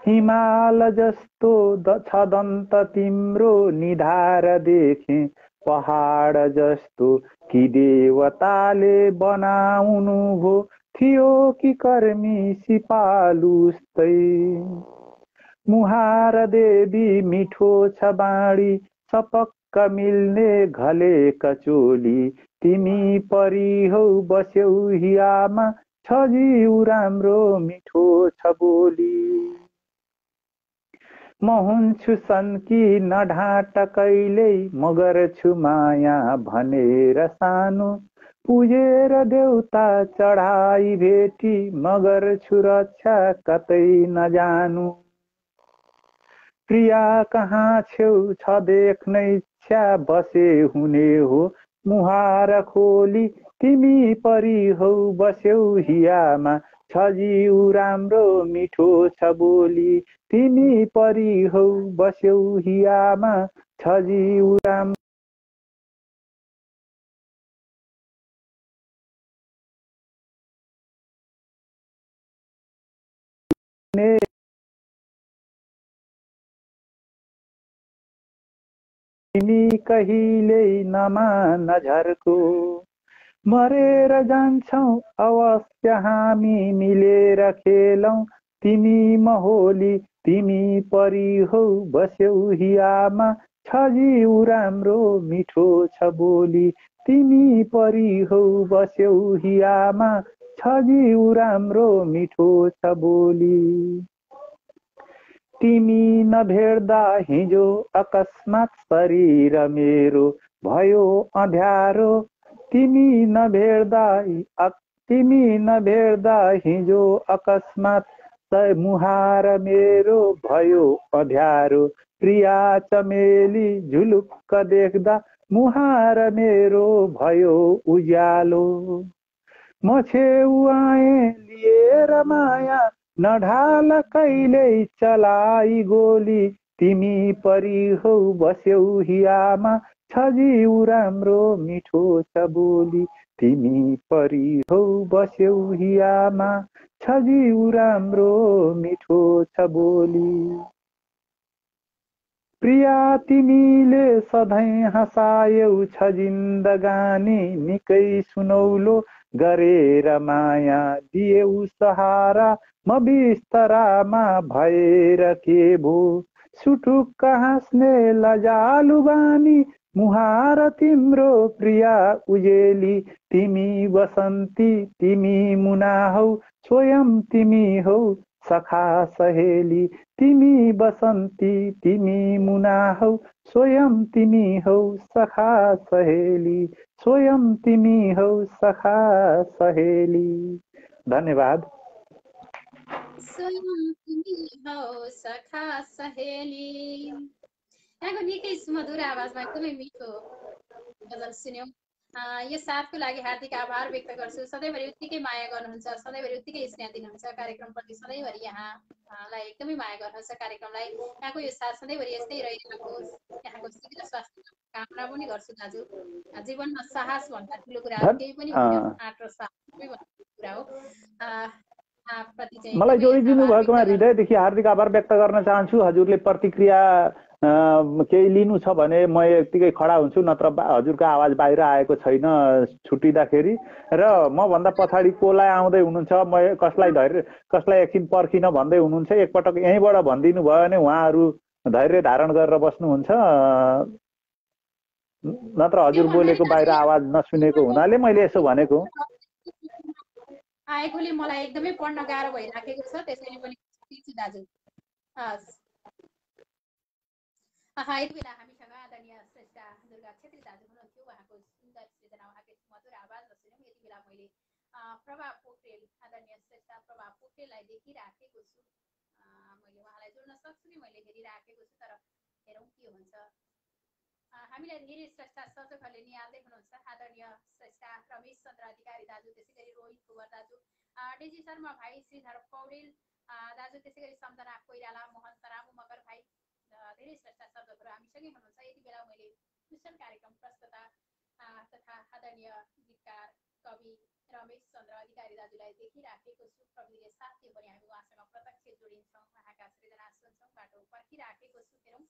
हिमाल जस्तो छ दन्त तिम्रो निधार देखे पहाड जस्तो कि देवताले बनाउनु भो थियो कि कर्मी सिपालुस्तै मुहार देवी मिठो छ बाणी सपक्क मिल्ने घले कचोली तिमी परी हौ बस्यौ हियामा छ जिउ राम्रो मिठो छ बोली म हुन्छु सन्की नढाँट कहिल्यै म गर्छु माया भनेर सानो पुजेर देउता चढाई भेटी म गर्छु रक्षा कतै नजानु प्रिया कहाँ छेउ छ देख्ने इच्छा बसे हुने हो मुहार खोली तिमी परी हौ बस्यौ हियामा छ जिउ राम्रो मिठो छ बोली तिमी परी हौ बस्यौ हियामा छ जिउ राम्रो तिमी कहिल्यै नमान झर्को मरेर जान्छौ अवश्य हामी मिलेर खेलौं तिमी महोली तिमी परी हौ बस्यौ हियामा छ जिउ राम्रो मिठो छ बोली तिमी परी हौ बस्यौ हियामा छ जिउ राम्रो मिठो छ बोली तिमी नभेट्दा हिजो अकस्मात शरीर मेरो भयो अँध्यारो तिमी नभेट्दा हिजो अकस्मात मुहार मेरो भयो अध्यारो प्रिया चमेली झुलुक्क देख्दा मुहार मेरो भयो उज्यालो म छेउ आएँ लिएर माया नढाल कहिल्यै चलाई गोली तिमी परी हौ बस्यौ हियामा छ जिउ राम्रो मिठो छ बोली तिमी परी हौ बस्यौ हियामा छ जिउ राम्रो मिठो छ बोली प्रिया तिमीले सधैँ हँसायौ छ जिन्दगानी निकै सुनौलो गरेर माया दियौ सहारा म बिस्तरामा भएर के भो सुटुक्क हाँस्ने लजालु बानी मुहार तिम्रो प्रिया उजेली तिमी बसन्ती तिमी मुना हौ स्वयं तिमी हौ सखा सहेली तिमी बसन्ती तिमी मुना हौ स्वयं तिमी हौ सखा सहेली स्वयं तिमी हौ सखा सहेली धन्यवाद स्वयं तिमी हौ सखा सहेली यहाँको निकै सुमधुर आवाजमा एकदमै मिठो गजल सुन्यौँ यो साथको लागि हार्दिक आभार व्यक्त गर्छु सधैँभरि उत्तिकै माया गर्नुहुन्छ सधैँभरि उत्तिकै स्नेह दिनुहुन्छ कार्यक्रमप्रति सधैँभरि यहाँलाई एकदमै माया गर्नुहुन्छ कार्यक्रमलाई यहाँको यो साथ सधैँभरि यस्तै रहिरहोस् यहाँको शीघ्र स्वास्थ्य कामना पनि गर्छु दाजु जीवनमा साहस भन्दा ठुलो कुराहरू केही पनि होइन आँट र साहस कुरा हो मलाई जोडिदिनु भएकोमा हृदयदेखि हार्दिक आभार व्यक्त गर्न चाहन्छु हजुरले प्रतिक्रिया केही लिनु छ भने म यतिकै खडा हुन्छु नत्र हजुरको आवाज बाहिर आएको छैन छुट्टिँदाखेरि र म भन्दा पछाडि कोलाई आउँदै हुनुहुन्छ म कसलाई एकछिन पर्खिन भन्दै हुनुहुन्छ एकपटक यहीँबाट भनिदिनु भयो भने उहाँहरू धैर्य धारण गरेर बस्नुहुन्छ नत्र हजुर बोलेको बाहिर आवाज नसुनेको हुनाले मैले यसो भनेको आएकोले मलाई एकदमै पढ्न गाह्रो भइराखेको छ त्यसैले पनि दिन्छु दाजु हस् यति बेला हामीसँग आदरणीय श्रेष्ठ दुर्गा छेत्री दाजु हुनुहुन्थ्यो उहाँको सुन्दर सृजना उहाँको मधुर आवाजमा सुन्यौँ यति बेला मैले प्रभा पोखरेल आदरणीय श्रेष्ठ प्रभा पोखरेललाई देखिराखेको छु मैले उहाँलाई जोड्न सक्छु कि मैले हेरिराखेको छु तर हेरौँ के हुन्छ हामीलाई धेरै श्रेष्ठ सर्जकहरूले निहाल्दै हुनुहुन्छ आदरणीय श्रेष्ठ रमेश चन्द्र अधिकारी दाजु त्यसै गरी रोहित कुवर दाजु डेजी शर्मा भाइ श्रीधर पौडेल दाजु त्यसै गरी सम्झना कोइराला मोहन तरामु मगर भाइ धेरै श्रेष्ठ सर्जकहरू हामीसँगै हुनुहुन्छ यति बेला मैले कुशल कार्यक्रम प्रस्तुता तथा आदरणीय गीतकार कवि रमेश चन्द्र अधिकारी दाजुलाई देखिराखेको छु प्रविधिले साथ दियो भने हामी उहाँसँग प्रत्यक्ष जोडिन्छौँ उहाँका सृजना सुन्छौँ बाटो पर्खिराखेको छु हेरौँ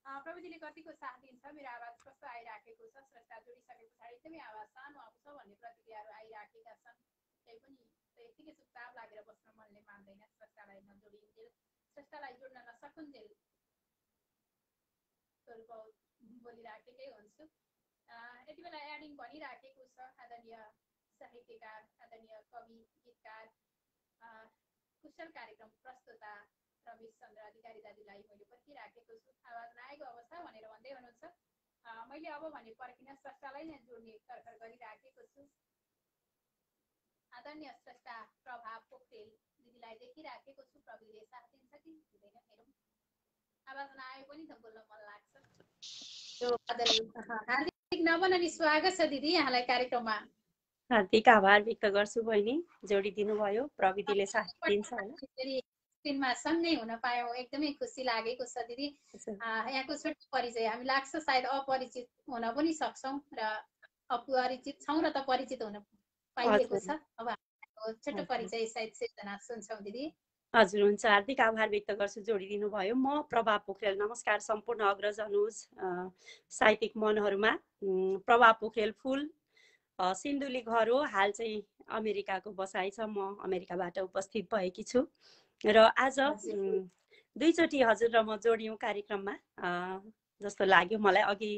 प्रविधिले कतिको साथ दिन्छ मेरो आवाज कस्तो आइराखेको छ श्रेष्ठ जोडिसके पछाडि एकदमै आवाज सानो आउँछ भन्ने प्रतिक्रियाहरू आइराखेका छन् त्यही पनि यतिकै चुपचाप लागेर बस्न मनले मान्दैन श्रेष्ठलाई नजोडिन्जेल श्रेष्ठलाई जोड्न नसकुन्जेल स्वरूप बोलिराखेकै हुन्छु यति बेला एडिङ भनिराखेको छ आदरणीय साहित्यकार आदरणीय कवि गीतकार कुशल कार्यक्रम प्रस्तुता रमेश चन्द्र अधिकारी दाजुलाई मैले पर्खिराखेको छु आवाज नआएको अवस्था भनेर भन्दै हुनुहुन्छ मैले अब भने पर्खिन श्रेष्ठलाई नै जोड्ने तर्खर गरिराखेको छु आदरणीय श्रेष्ठ प्रभा पोखरेल दिदीलाई देखिराखेको छु प्रविधिले साथ दिन्छ कि दिँदैन हेरौँ आवाज नआए पनि त बोल्न मन लाग्छ हार्दिक नवननी स्वागत छ दिदी यहाँलाई कार्यक्रममा हार्दिक आभार व्यक्त गर्छु बहिनी जोडिदिनु भयो प्रविधिले साथ दिन्छ होला स्क्रिनमा सँगै हुन पायौँ एकदमै खुसी लागेको छ दिदी यहाँको छोटो परिचय हामी लाग्छ सायद अपरिचित हुन पनि सक्छौँ र अपरिचित छौँ र त परिचित हुन पाइएको छ अब छोटो परिचय सायद सृजना सुन्छौँ दिदी हजुर हुन्छ हार्दिक आभार व्यक्त गर्छु जोडिदिनु भयो म प्रभा पोखरेल नमस्कार सम्पूर्ण अग्रज अनुज साहित्यिक मनहरूमा प्रभा पोखरेल फुल सिन्धुली घर हो हाल चाहिँ अमेरिकाको बसाइ छ म अमेरिकाबाट उपस्थित भएकी छु र आज दुईचोटि हजुर र म जोडियौँ कार्यक्रममा जस्तो लाग्यो मलाई अघि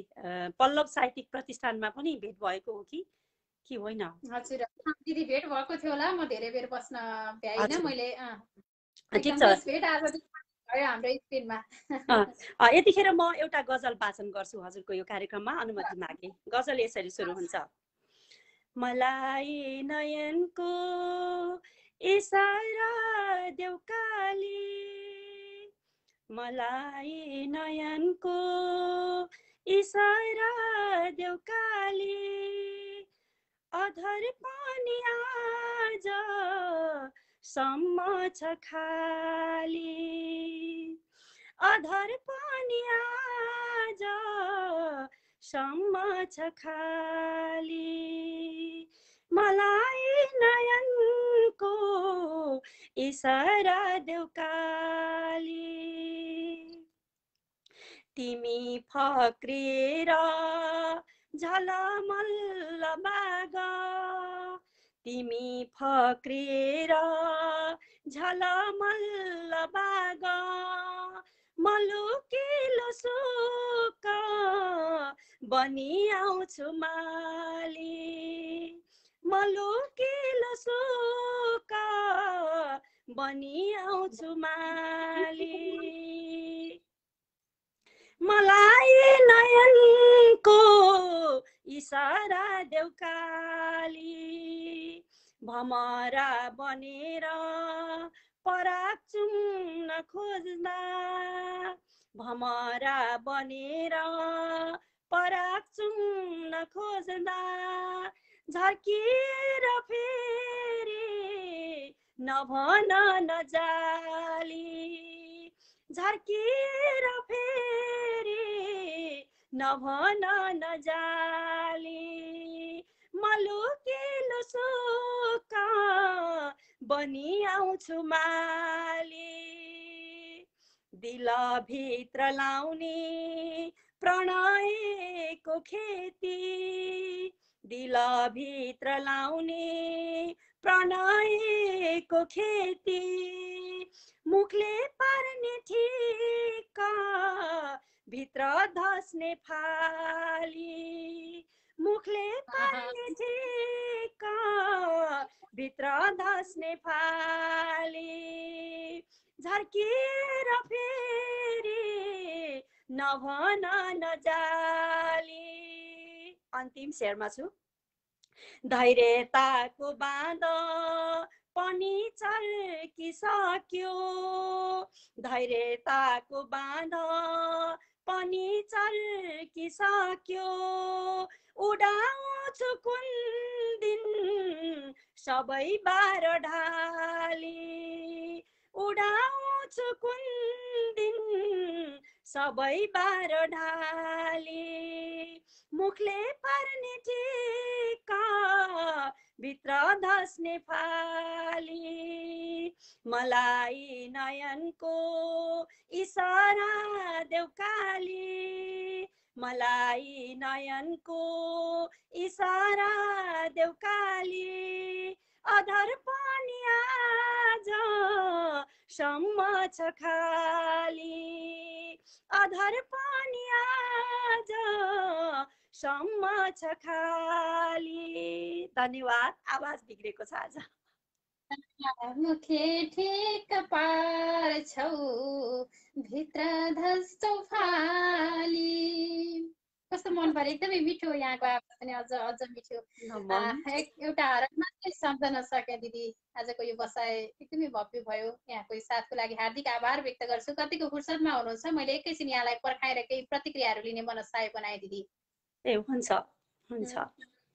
पल्लव साहित्यिक प्रतिष्ठानमा पनि भेट भएको हो कि होइन हजुर दिदी भेट भएको थियो होला म धेरै बेर बस्न भ्याइन मैले ठिक छ यतिखेर म एउटा गजल वाचन गर्छु हजुरको यो कार्यक्रममा अनुमति मागे गजल यसरी सुरु हुन्छ मलाई नयनको इसारा देऊ काली मलाई नयनको इसारा देऊ काली अधर पनि आज सम्म छ खाली अधर पनि आज सम्म छ खाली मलाई नयनको इसारा देऊ काली तिमी फक्रिएर झलमल्ल बाग तिमी फक्रिएर झलमल्ल बाग मलुकिलो सुक बनी आउँछु माली मलुकिलो सुक बनी आउँछु माली मलाई नयनको इसारा देऊ काली भमरा बनेर पराग चुम्न खोज्दा भमरा बनेर पराग चुम्न खोज्दा झर्किएर फेरि नभन नजाली झर्किएर फेरि नभन नजाली मलुकिलो सुक बनी आउँछु माली दिलभित्र लाउने प्रणयको खेती दिलभित्र लाउने प्रणयको खेती मुखले पार्ने ठिक्का भित्र धस्ने फाली मुखले पार्ने ठिक्का भित्र धस्ने फाली झर्किएर फेरि नभन नजाली अन्तिम शेरमा छु धैर्यताको बाँध पनि चर्किसक्यो धैर्यताको बाँध पनि चर्किसक्यो उडाउँछु कुन दिन सबै बार ढाली उडाउँछु कुन दिन सबै बार ढाली मुखले पार्ने टिका भित्र धस्ने फाली मलाई नयनको इसारा देऊ काली मलाई नयनको इसारा देऊ काली अधर पनि आज सम्म छ खाली अधर पनि आज सम्म छ खाली धन्यवाद आवाज बिग्रेको छ आज मुखे ठेक पार्छौ भित्र धस्छौ फाली कस्तो मन पर्यो एकदमै मिठो यहाँको आवाज पनि अझ मिठो एउटा हरक मात्रै शब्द नसके दिदी आजको यो बसाइ एकदमै भव्य भयो यहाँको साथको लागि हार्दिक आभार व्यक्त गर्छु कतिको फुर्सदमा हुनुहुन्छ मैले एकैछिन यहाँलाई पर्खाएर केही प्रतिक्रियाहरू लिने मनसाय बनाए दिदी ए हुन्छ हुन्छ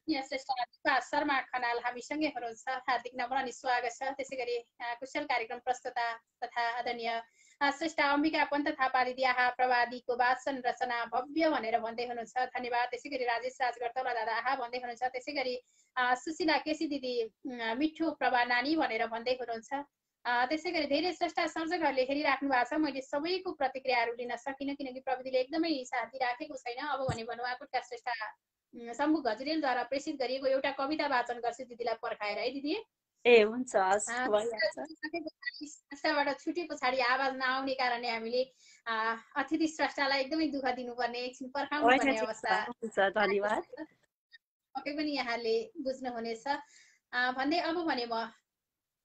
श्रेष्ठ शर्मा खनाल हामीसँगै हुनुहुन्छ हार्दिक नम्र अनि स्वागत छ त्यसै गरी कुशल कार्यक्रम प्रस्तुता तथा आदरणीय श्रेष्ठ अम्बिका पन्त थापा दिदी आहा प्रवादीको वाचन रचना भव्य भनेर भन्दै हुनुहुन्छ धन्यवाद त्यसै गरी राजेश राजगर्तौला दादा आहा भन्दै हुनुहुन्छ त्यसै गरी सुशीला केसी दिदी मिठो प्रभा नानी भनेर भन्दै हुनुहुन्छ त्यसै गरी धेरै श्रेष्ठ सर्जकहरूले हेरिराख्नु भएको छ मैले सबैको प्रतिक्रियाहरू लिन सकिनँ किनकि प्रविधिले एकदमै साथ दिइराखेको छैन अब भने भनौँ आकुटका श्रेष्ठ शम्भु गजरेलद्वारा प्रेषित गरिएको एउटा कविता वाचन गर्छु दिदीलाई पर्खाएर है दिदी ए हुन्छ स्रष्टाबाट छुटे पछाडि आवाज नआउने कारणले हामीले अतिथि स्रष्टालाई एकदमै दुःख दिनुपर्ने एकछिन पर्खाउनु पर्ने अवस्था धन्यवाद पक्कै पनि यहाँले बुझ्नुहुनेछ भन्दै अब भने म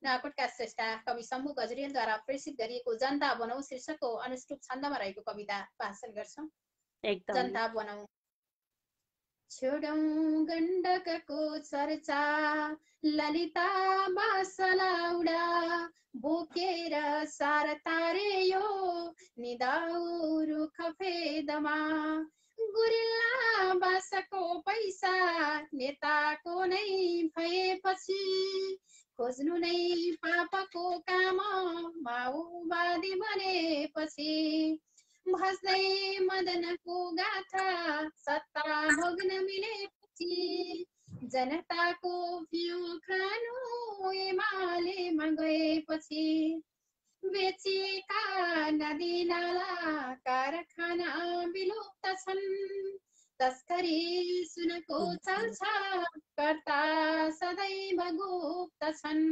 आकुटका श्रेष्ठ कवि शम्भु गजरेलद्वारा प्रेषित गरिएको जनता बनाऊ शीर्षकको अनुष्टुप छन्दमा रहेको कविता वाचन गर्छौं जनता बनाऊ छोडौं गण्डकको चर्चा ललिता बासलाउडा बोकेर सार तारे यो निदाउ रुख फेदमा गुरिल्ला बासको पैसा नेताको नै भएपछि खोज्नु नै पापको काम माओवादी बनेपछि भस्दै मदनको गाथा सत्ता भोग्न मिलेपछि जनताको बिउ खानु एमालेमा गएपछि बेचिएका नदी नाला कारखाना विलुप्त छन् तस्करी सुनको चल्छ कर्ता सदैव गुप्त छन्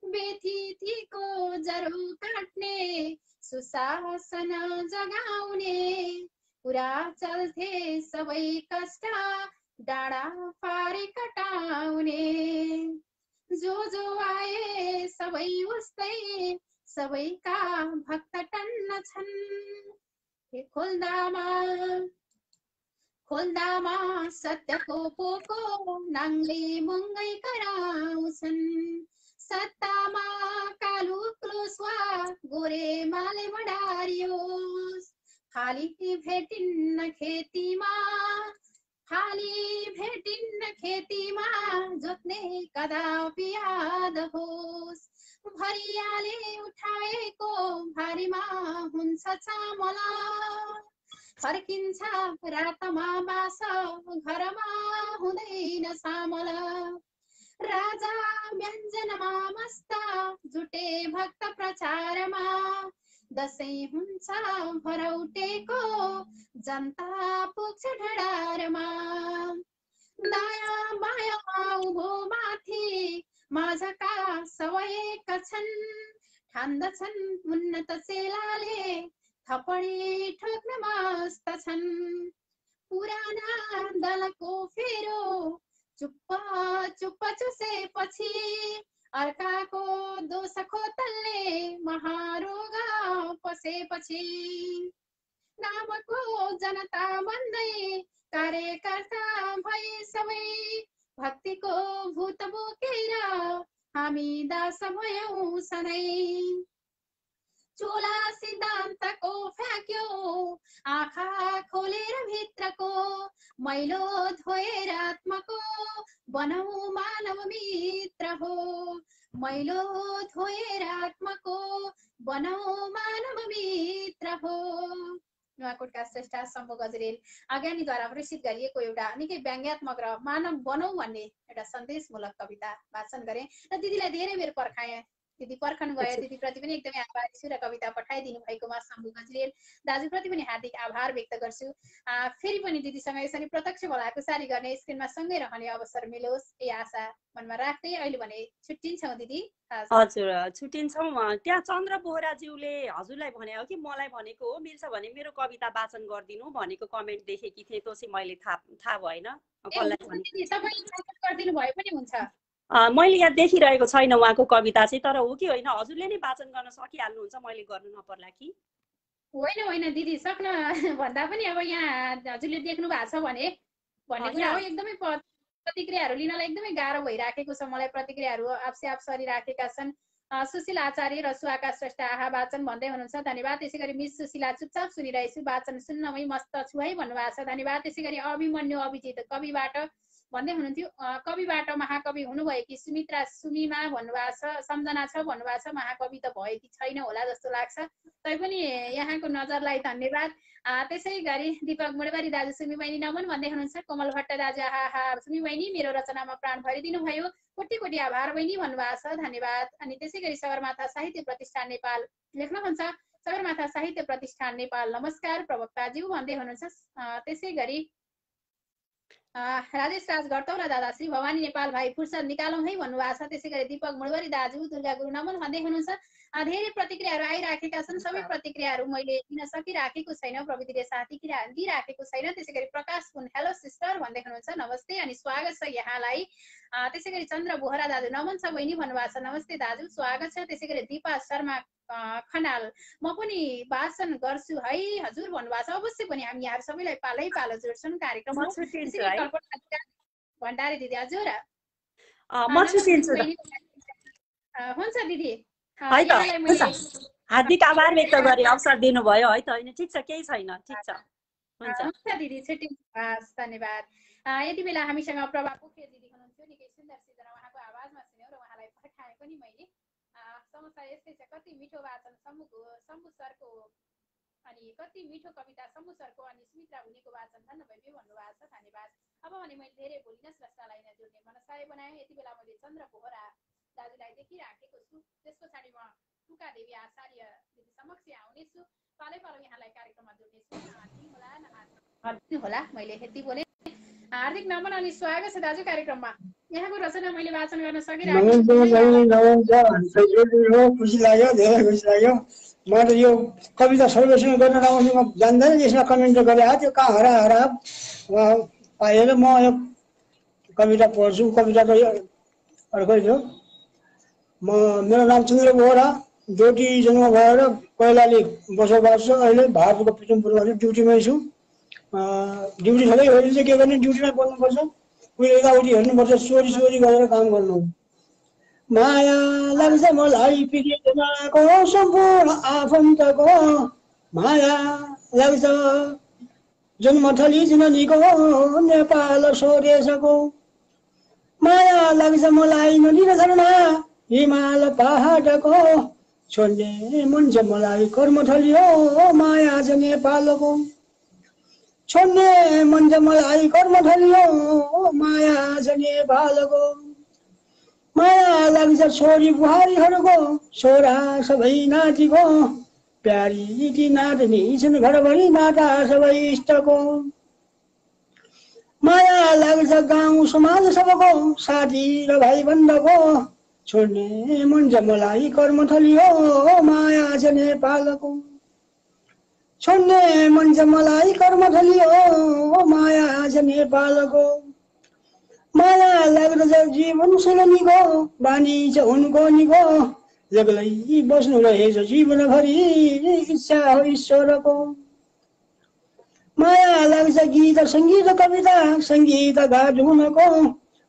बेथितिको जरो काट्ने सुशासन जगाउने कुरा चल्थे सबै कष्ट डाँडा पारी कटाउने जो आए सबै उस्तै सबैका भक्त टन्न छन् खोल्दामा सत्यको पोको नाङ्ले मुङ्गै कराउँछन् सत्तामा कालु क्लोस्वा गोरे माले मडारियोस् खाली भेटिन्न खेतीमा जोत्ने कदापि याद होस् भरियाले उठाएको भारीमा हुन्छ चामल फर्किन्छ रातमा बास घरमा हुँदैन सामल राजा व्यञ्जनमा मस्त जुटे भक्त प्रचारमा दसैँ हुन्छ भरौटेको जनता पुग्छ ढडारमा दाया बायामा उभो माथि माझका सवयका छन् ठान्दछन् उन्नत चेलाले थपडी ठोक्न मस्त छन् पुराना दलको फेरो चुप्प चुसेपछि अर्काको दोष खोतल्ने महारोग पसेपछि नामको जनता बन्दै कार्यकर्ता भए सबै भक्तिको भूत बोकेर हामी दास भयौं सधैँ चोला सिद्धान्तको फ्याँक्यो आँखा खोलेर भित्रको मैलो धोएर आत्माको बनाऊ मानव मित्र हो मैलो धोएर आत्माको बनाऊ मानव मित्र हो। नुवाकोटका श्रेष्ठ शम्भु गजरेल अज्ञानीद्वारा प्रसिद्ध गरिएको एउटा निकै व्यङ्ग्यात्मक र मानव बनौ भन्ने एउटा सन्देशमूलक कविता वाचन गरे र दिदीलाई धेरै बेर पर्खाएँ। दिदी पर्खनु भयो, दिदीप्रति पनि एकदमै आभारी छु र कविता पठाइदिनु भएकोमा शम्भु गजरेल दाजुप्रति पनि हार्दिक आभार व्यक्त गर्छु। फेरि पनि दिदीसँग यसरी प्रत्यक्ष भलाकुसारी गर्ने, स्क्रिनमा सँगै रहने अवसर मिलोस् यही आशा मनमा राख्दै अहिले भने छुट्टिन्छौँ दिदी। हजुर छुट्टिन्छौँ। त्यहाँ चन्द्र बोहराज्यूले हजुरलाई भने हो कि मलाई भनेको हो, मिल्छ भने मेरो कविता वाचन गरिदिनु भनेको कमेन्ट देखेकी थिएँ, त्यो चाहिँ मैले थाहा भएन गरिदिनु भए पनि हुन्छ। मैले यहाँ देखिरहेको छैन उहाँको कविता चाहिँ, तर हो कि होइन हजुरले नै वाचन गर्न सकिहाल्नुहुन्छ, मैले गर्नु नपर्ला कि? होइन दिदी, सक्न भन्दा पनि अब यहाँ हजुरले देख्नु भएको छ भने भन्ने कुरा हो। एकदमै प्रतिक्रियाहरू लिनलाई एकदमै गाह्रो भइराखेको छ मलाई। प्रतिक्रियाहरू आपसे आप सरिराखेका छन्। सुशील आचार्य र सुहाका श्रेष्ठ आहा वाचन भन्दै हुनुहुन्छ, धन्यवाद। त्यसै गरी मिस सुशीला चुपचाप सुनिरहेछु, वाचन सुन्नमै मस्त छु है भन्नुभएको छ, धन्यवाद। त्यसै गरी अभिमन्यु अभिजित कविबाट भन्दै हुनुहुन्थ्यो, कविबाट महाकवि हुनुभएकी सुमित्रा सुमिमा भन्नुभएको छ, सम्झना छ भन्नुभएको छ, महाकवि त भएकी छैन होला जस्तो लाग्छ, तैपनि यहाँको नजरलाई धन्यवाद। त्यसै गरी दिपक मुडबारी दाजु सुमी बहिनी नमन भन्दै हुनुहुन्छ, कोमल भट्ट दाजु आहा सुमी बहिनी मेरो रचनामा प्राण भरिदिनु भयो, कोटी कोटी आभार बहिनी भन्नुभएको छ, धन्यवाद। अनि त्यसै गरी सगरमाथा साहित्य प्रतिष्ठान नेपाल लेख्नुहुन्छ, सगरमाथा साहित्य प्रतिष्ठान नेपाल नमस्कार प्रवक्ताज्यू भन्दै हुनुहुन्छ। त्यसै गरी राजेश राज घटौला दादा श्री भवानी नेपाल भाइ फुर्सद निकालौँ है भन्नुभएको छ। त्यसै गरी दिपक मुडबारी दाजु दुर्गा गुरु नमन भन्दै हुनुहुन्छ, धेरै प्रतिक्रियाहरू आइराखेका छन्। सबै प्रतिक्रियाहरू मैले दिन सकिराखेको छैन, प्रविधिले साथ दिइराखेको छैन। त्यसै गरी प्रकाश पुन हेलो सिस्टर भन्दै हुनुहुन्छ, नमस्ते अनि स्वागत छ यहाँलाई। त्यसै गरी चन्द्र बोहरा दाजु नमन छ बहिनी भन्नुभएको छ, नमस्ते दाजु स्वागत छ। त्यसै गरी दिपा शर्मा खनाल म पनि भाषण गर्छु है हजुर भन्नुभएको छ। अवश्य पनि हामी यहाँ सबैलाई पालै पालो जोड्छौँ कार्यक्रममा। भण्डारी दिदी हजुर हुन्छ दिदी है त, हार्दिक आभार व्यक्त गरे अवसर दिनुभयो है त। होइन ठिक छ, केही छैन, ठिक छ, हुन्छ दिदी छुट्टी धन्यवाद। यति बेला हामीसँग प्रभा पोखरेल दिदी हुनुहुन्थ्यो, निकै सुन्दर सिर्जना उहाँको आवाजमा सुन्यौँ र उहाँलाई पठाएँ पनि मैले। समस्या यस्तै छ, कति मिठो वाचन शम्भु सरको अनि कति मिठो कविता शम्भु सरको अनि सुमित्रा हुनेको वाचन धन्यवाद भन्नुभएको छ, धन्यवाद। अब भने मैले धेरै बोलिनस् रचनालाई जोड्ने मनसाय बनाएँ। यति बेला मैले चन्द्र बोहरा दाजुलाई देखिराखेको छु। त्यस पछाडि म टुका देवी आचार्य दिदी समक्ष आउनेछु। पालै पालो यहाँलाई कार्यक्रममा जोड्नेछु होला। मैले यति बोले। हार्दिक नमन अनि स्वागत छ दाजु कार्यक्रममा। यहाँको रचना मैले वाचन गर्न सकिरहेको खुसी लाग्यो, धेरै खुसी लाग्यो। म त यो कविता सर्वेक्षण गर्न आउँछु, म जान्दैन यसमा कमेन्ट गरे त्यो कहाँ हरा पाएर म यो कविता पढ्छु। कविता त अर्कै थियो। मेरो नाम चन्द्र बोहरा, डोटी जन्म भएर कैलाली बसोबास छ। अहिले भारतको पिचुमपुरमा ड्युटीमै छु। ड्युटी सधैँभरि चाहिँ के गर्ने, ड्युटीमै बस्नुपर्छ, उयो यताउति हेर्नुपर्छ, चोरी गरेर काम गर्नु। माया लाग्छ मलाई पीडितको सम्पूर्ण आफन्तको, माया लाग्छ जन्मथली जननीको नेपाल स्वदेशको, माया लाग्छ मलाई नदी र झरना हिमाल पहाडको, छोड्ने मन छ मलाई कर्मथली हो माया छ नेपालको, छोड्ने मन छ मलाई कर्मथली हो माया छ नेपालको, माया लाग्छ छोरी बुहारीहरूको छोरा सबै नातिको, प्यारी नातिनी छन् घरभरि नाता सबै इष्टको, माया लाग्छ गाउँ समाज सबको साथी र भाइ बन्धुको, छोड्ने मन छ मलाई कर्मथली हो माया छ नेपालको, छोड्ने मन छ मलाई कर्मथली हो माया छ नेपालको, माया लाग्दछ जीवन सैनिको बानी छ उनको निको, जगलै बस्नु रहेछ जीवनभरि इच्छा हो ईश्वरको, माया लाग्छ गीत सङ्गीत कविता सङ्गीत गाट हुनको,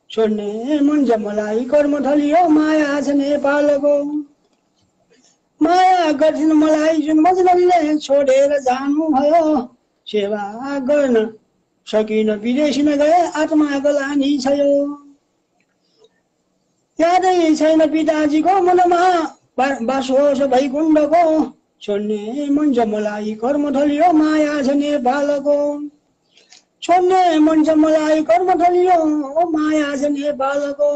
छोड्ने मन छ मलाई कर्मथली हो माया छ नेपालको, माया गर्छन् मलाई जुन मजदुरले छोडेर जानुभयो, सेवा गर्न सकिन विदेशी नगए आत्माको लानी छ यो, यादै छैन पिताजीको मनमा बास होस् वैकुण्ठको, छोड्ने मन छ मलाई कर्मथली हो माया छ नेपालको, छोड्ने मन छ मलाई कर्मथली हो माया छ नेपालको,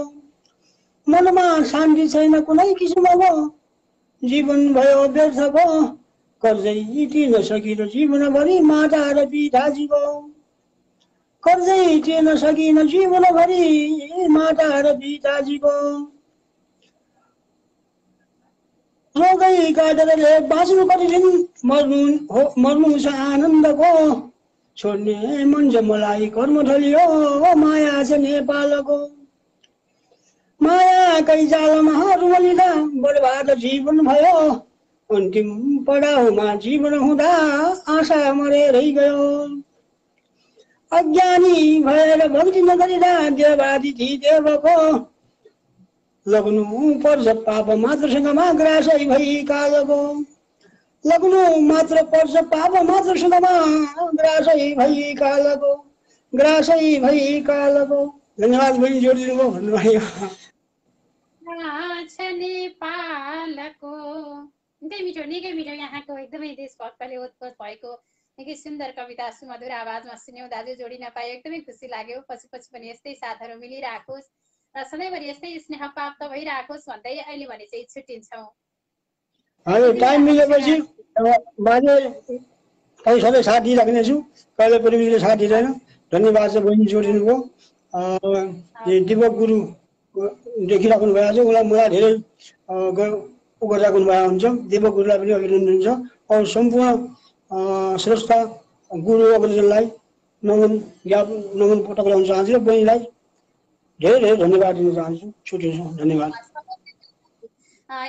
मनमा शान्ति छैन कुनै किसिमको जीवन भयो व्यर्थको, कर्जै तिर्न सकिन जीवनभरि माता र पिताजीको, कर्जै तिर्न सकिन जीवनभरि माता र पिताजीको, रोगै काटेर बाँच्नु कतिदिन मर्नु छ आनन्दको, छोड्ने मन छ मलाई कर्मथली हो माया छ नेपालको, मायाकै जालमा रुमलिँदा बर्बाद जीवन भयो, अन्तिम पडाउमा जीवन हुँदा आशा मरेरै गयो, अज्ञानी भएर भक्ति नगरिँदा देवादिति देवको, लग्नु पर्छ पाप मात्रसँगमा ग्रासै भई कालको, लग्नु मात्र पर्छ पाप मात्रसँगमा ग्रासै भई कालको, ग्रासै भई कालको। धन्यवाद बहिनी जोडिदिनु भन्नुभयो। नेपालको निकै मिठो यहाँको एकदमै देशभक्तले ओतप्रोत भएको निकै सुन्दर कविता सुमधुर आवाजमा सुन्यौँ दाजु, जोडिन पायो एकदमै खुसी लाग्यो। पछि पनि यस्तै साथहरू मिलिराखोस् र सधैँभरि यस्तै स्नेह प्राप्त भइराखोस् भन्दै अहिले भने चाहिँ छुट्टिन्छौँ। हजुर, टाइम मिलेपछि बाजे सधैँ साथ दिइराख्नेछु, कहिले पनि साथ दिँदैन। धन्यवाद छ बहिनी जोडिनुभयो। दिपक गुरु देखिराख्नु भएको छ, उसलाई मलाई धेरै गर्दा गर्नुभएको हुन्छ। देवगुरुलाई पनि अभिनन्दन छ। अरू सम्पूर्ण श्रेष्ठ गुरु अग्रजलाई नमन टक्राउन चाहन्छु र बहिनीलाई धेरै धेरै धन्यवाद दिन चाहन्छु। छुट्टिन्छु, धन्यवाद।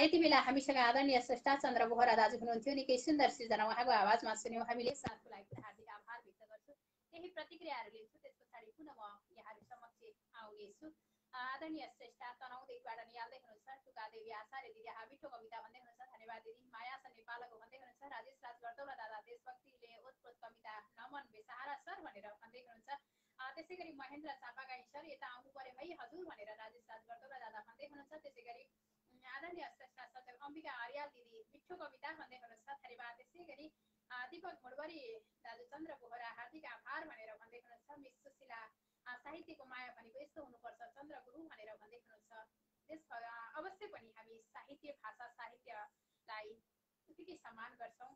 यति बेला हामीसँग आदरणीय श्रेष्ठ चन्द्र बोहरा दाजु हुनुहुन्थ्यो। निकै सुन्दर सृजना उहाँको आवाजमा सुन्यौँ हामीले। साथको लागि हार्दिक आभार व्यक्त गर्छु। केही प्रतिक्रियाहरू लिन्छु, त्यस पछाडि पुनः म यहाँहरू समक्ष आउनेछु। आदरणीय श्रेष्ठ तनहुँदेखिबाट निहाल्दै हुनुहुन्छ। टुकादेवी आचार्य दिदी मिठो कविता भन्दै हुनुहुन्छ। धन्यवाद दिदी। मायासा नेपालको भन्दै हुनुहुन्छ। राजेश राज गर्दौला दादा देशभक्तिले ओतप्रोत कविता नमन बेसहारा सर भनेर भन्दै हुनुहुन्छ। त्यसै गरी महेन्द्र चापागाई सर यता आउनु पर्यो है हजुर भनेर राजेश राज गर्दौला दादा भन्दै हुनुहुन्छ। त्यसै गरी आदरणीय श्रेष्ठ सचिव अम्बिका आर्याल दिदी मिठो कविता भन्दै हुनुहुन्छ। धन्यवाद। त्यसै गरी दीपक मुडबरी दाजु चन्द्र बोहरा हार्दिक आभार भनेर भन्दै हुनुहुन्छ। मिस सुशीला साहित्यको माया भनेको यस्तो हुनुपर्छ चन्द्र गुरु भनेर भन्दै हुनुहुन्छ। अवश्य पनि हामी साहित्य भाषा साहित्यलाई उत्तिकै सम्मान गर्छौँ।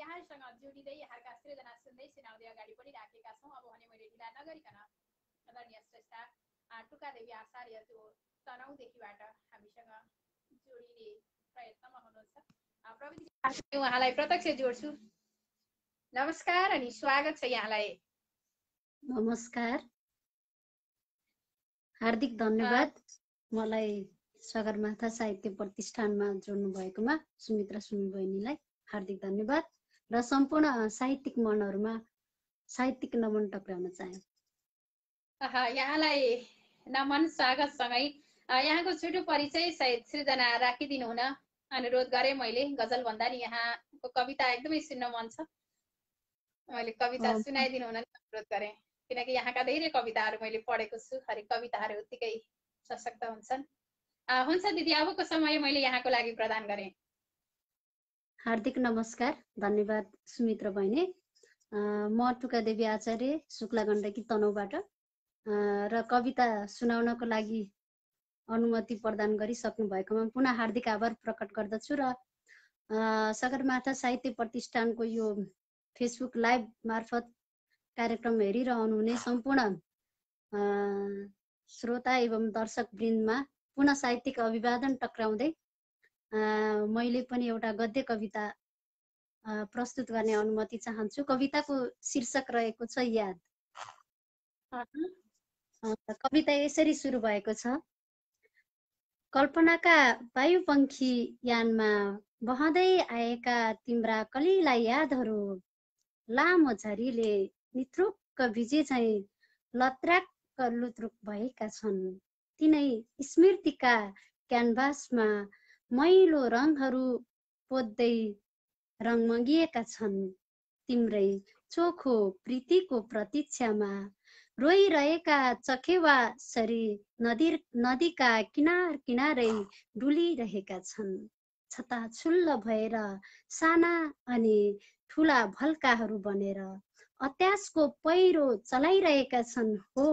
यहाँहरूसँग जोडिँदै यहाँका सृजना सुन्दै सुनाउँदै अगाडि बढिराखेका छौँ। अब भने मैले ढिला नगरिकन आदरणीय श्रेष्ठ टुकादेवी आचार्य जो तनहुँदेखिबाट हामीसँग जोडिने प्रयत्नमा हुनुहुन्छ। प्रविधि उहाँलाई प्रत्यक्ष जोड्छु। नमस्कार अनि स्वागत छ यहाँलाई। नमस्कार, हार्दिक धन्यवाद मलाई सगरमाथा साहित्य प्रतिष्ठानमा जोड्नु भएकोमा सुमित्रा सुमी बहिनीलाई हार्दिक धन्यवाद र सम्पूर्ण साहित्यिक मनहरूमा साहित्यिक नमन टक्राउन चाहे। यहाँलाई नमन स्वागतसँगै यहाँको छोटो परिचय सहित सृजना राखिदिनु हुन अनुरोध गरेँ मैले। गजल भन्दा नि यहाँको कविता एकदमै सुन्न मन छ। मैले कविता सुनाइदिनु हुन अनुरोध गरेँ किनकि यहाँका धेरै कविताहरू मैले पढेको छु। हरेक कविताहरू उत्तिकै सशक्त हुन्छन्। हुन्छ दिदी, अबको समय मैले यहाँको लागि प्रदान गरेँ। हार्दिक नमस्कार, धन्यवाद सुमित्रा बहिनी। म टुकादेवी आचार्य शुक्ला गण्डकी तनहुँबाट र कविता सुनाउनको लागि अनुमति प्रदान गरिसक्नु भएकोमा पुनः हार्दिक आभार प्रकट गर्दछु र सगरमाथा साहित्य प्रतिष्ठानको यो फेसबुक लाइभ मार्फत कार्यक्रम हेरिरहनुहुने सम्पूर्ण श्रोता एवं दर्शक वृन्दमा पुनः साहित्यिक अभिवादन टक्राउँदै मैले पनि एउटा गद्य कविता प्रस्तुत गर्ने अनुमति चाहन्छु। कविताको शीर्षक रहेको छ याद। कविता यसरी सुरु भएको छ। कल्पनाका वायुपङ्खी यानमा बहँदै आएका तिम्रा कलिला यादहरू लामो झरीले निथ्रुक्क भिजे झैँ लत्राक्क लुत्रुक भएका छन्। तिनै स्मृतिका क्यानभासमा मैलो रङहरू पोद्दै रङमगिएका छन्। तिम्रै चोखो प्रीतिको प्रतीक्षामा रोइरहेका चखेवा सरी नदीका किनार किनारै डुलिरहेका छन्। छताछुल्ल भएर साना अनि ठुला भल्काहरू बनेर अत्यासको पहिरो चलाइरहेका छन्। हो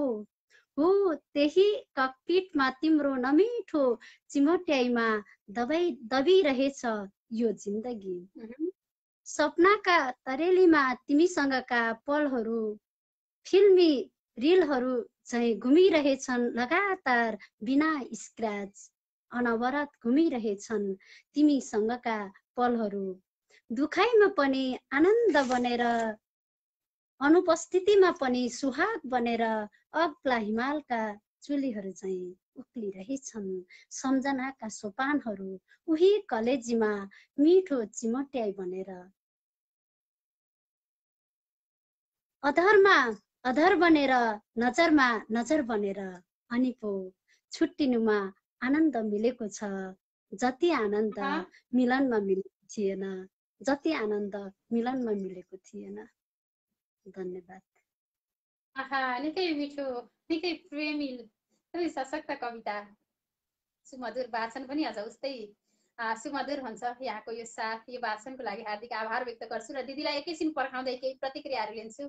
त्यही ककपिटमा तिम्रो नमिठो चिमोट्याइमा दबिरहेछ यो जिन्दगी। सपनाका तरेलीमा तिमीसँगका पलहरू फिल्मी रिलहरू चाहिँ घुमिरहेछन् लगातार बिना स्क्रैच। अनवरत घुमिरहेछन् तिमीसँगका पलहरू दुखाइमा पनि आनन्द बनेर अनुपस्थितिमा पनि सुहाग बनेर अग्ला हिमालका चुलीहरू चाहिँ उक्लिरहेछन्। सम्झनाका सोपानहरू उही कलेजीमा मिठो चिमोट्याइ बनेर अधर बनेर नजरमा नजर बनेर अनि पो छुट्टिनुमा आनन्द मिलेको छ जति आनन्द मिलनमा मिलेको थिएन, जति आनन्द मिलनमा मिलेको थिएन। धन्यवाद। निकै मिठो, निकै प्रेमी, सशक्त कविता। सुमधुर वाचन पनि अझ उस्तै सुमधुर हुन्छ। यहाँको यो साथ, यो वाचनको लागि हार्दिक आभार व्यक्त गर्छु र दिदीलाई एकैछिन पर्खाउँदै केही प्रतिक्रियाहरू लिन्छु।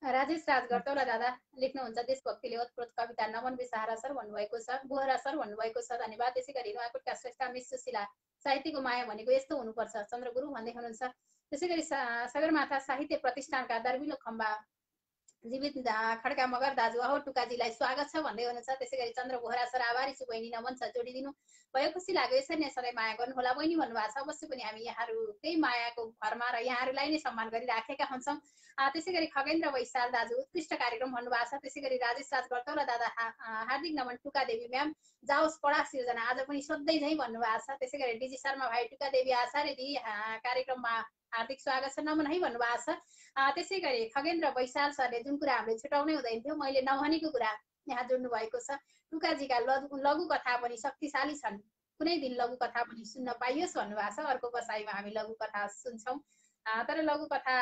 राजेश राज गर्दौला दादा लेख्नुहुन्छ देशभक्तिले ओतप्रोत कविता नमन बेसहारा सर भन्नुभएको छ, बोहरा सर भन्नुभएको छ। धन्यवाद। त्यसै गरी नुवाकोटका श्रेष्ठ मिस सुशीला साहित्यको माया भनेको यस्तो हुनुपर्छ चन्द्रगुरु भन्दै हुनुहुन्छ। त्यसै गरी सगरमाथा साहित्य प्रतिष्ठानका दर्मिलो खम्बा जीवित खड्का मगर दाजु अहो टुकाजीलाई स्वागत छ भन्दै हुनुहुन्छ। त्यसै गरी चन्द्र बोहरा सर आभारी छु बहिनी, नमन छ, जोडिदिनु भयो, खुसी लाग्यो। यसरी नै सधैँ माया गर्नुहोला बहिनी भन्नुभएको छ। अवश्य पनि हामी यहाँहरूकै मायाको भरमा र यहाँहरूलाई नै सम्मान गरिराखेका हुन्छौँ। त्यसै गरी खगेन्द्र वैशाल दाजु उत्कृष्ट कार्यक्रम भन्नुभएको छ। त्यसै गरी राजेश राज गर्तौला दादा हार्दिक नमन, टुका देवी म्याम जाओस् पढा सिर्जना आज पनि सोध्दै झै भन्नुभएको छ। त्यसै गरी डिजी शर्मा भाइ, टुका देवी आचार्य दि कार्यक्रममा हार्दिक स्वागत छ, नमन है भन्नुभएको छ। त्यसै गरी खगेन्द्र वैशाल सरले जुन कुरा हामीले छुटाउनै हुँदैन थियो, मैले नभनेको कुरा यहाँ जोड्नु भएको छ। टुकाजीका लघु कथा पनि शक्तिशाली छन्, कुनै दिन लघु कथा पनि सुन्न पाइयोस् भन्नुभएको छ। अर्को बसाइमा हामी लघु कथा सुन्छौँ, तर लघु कथा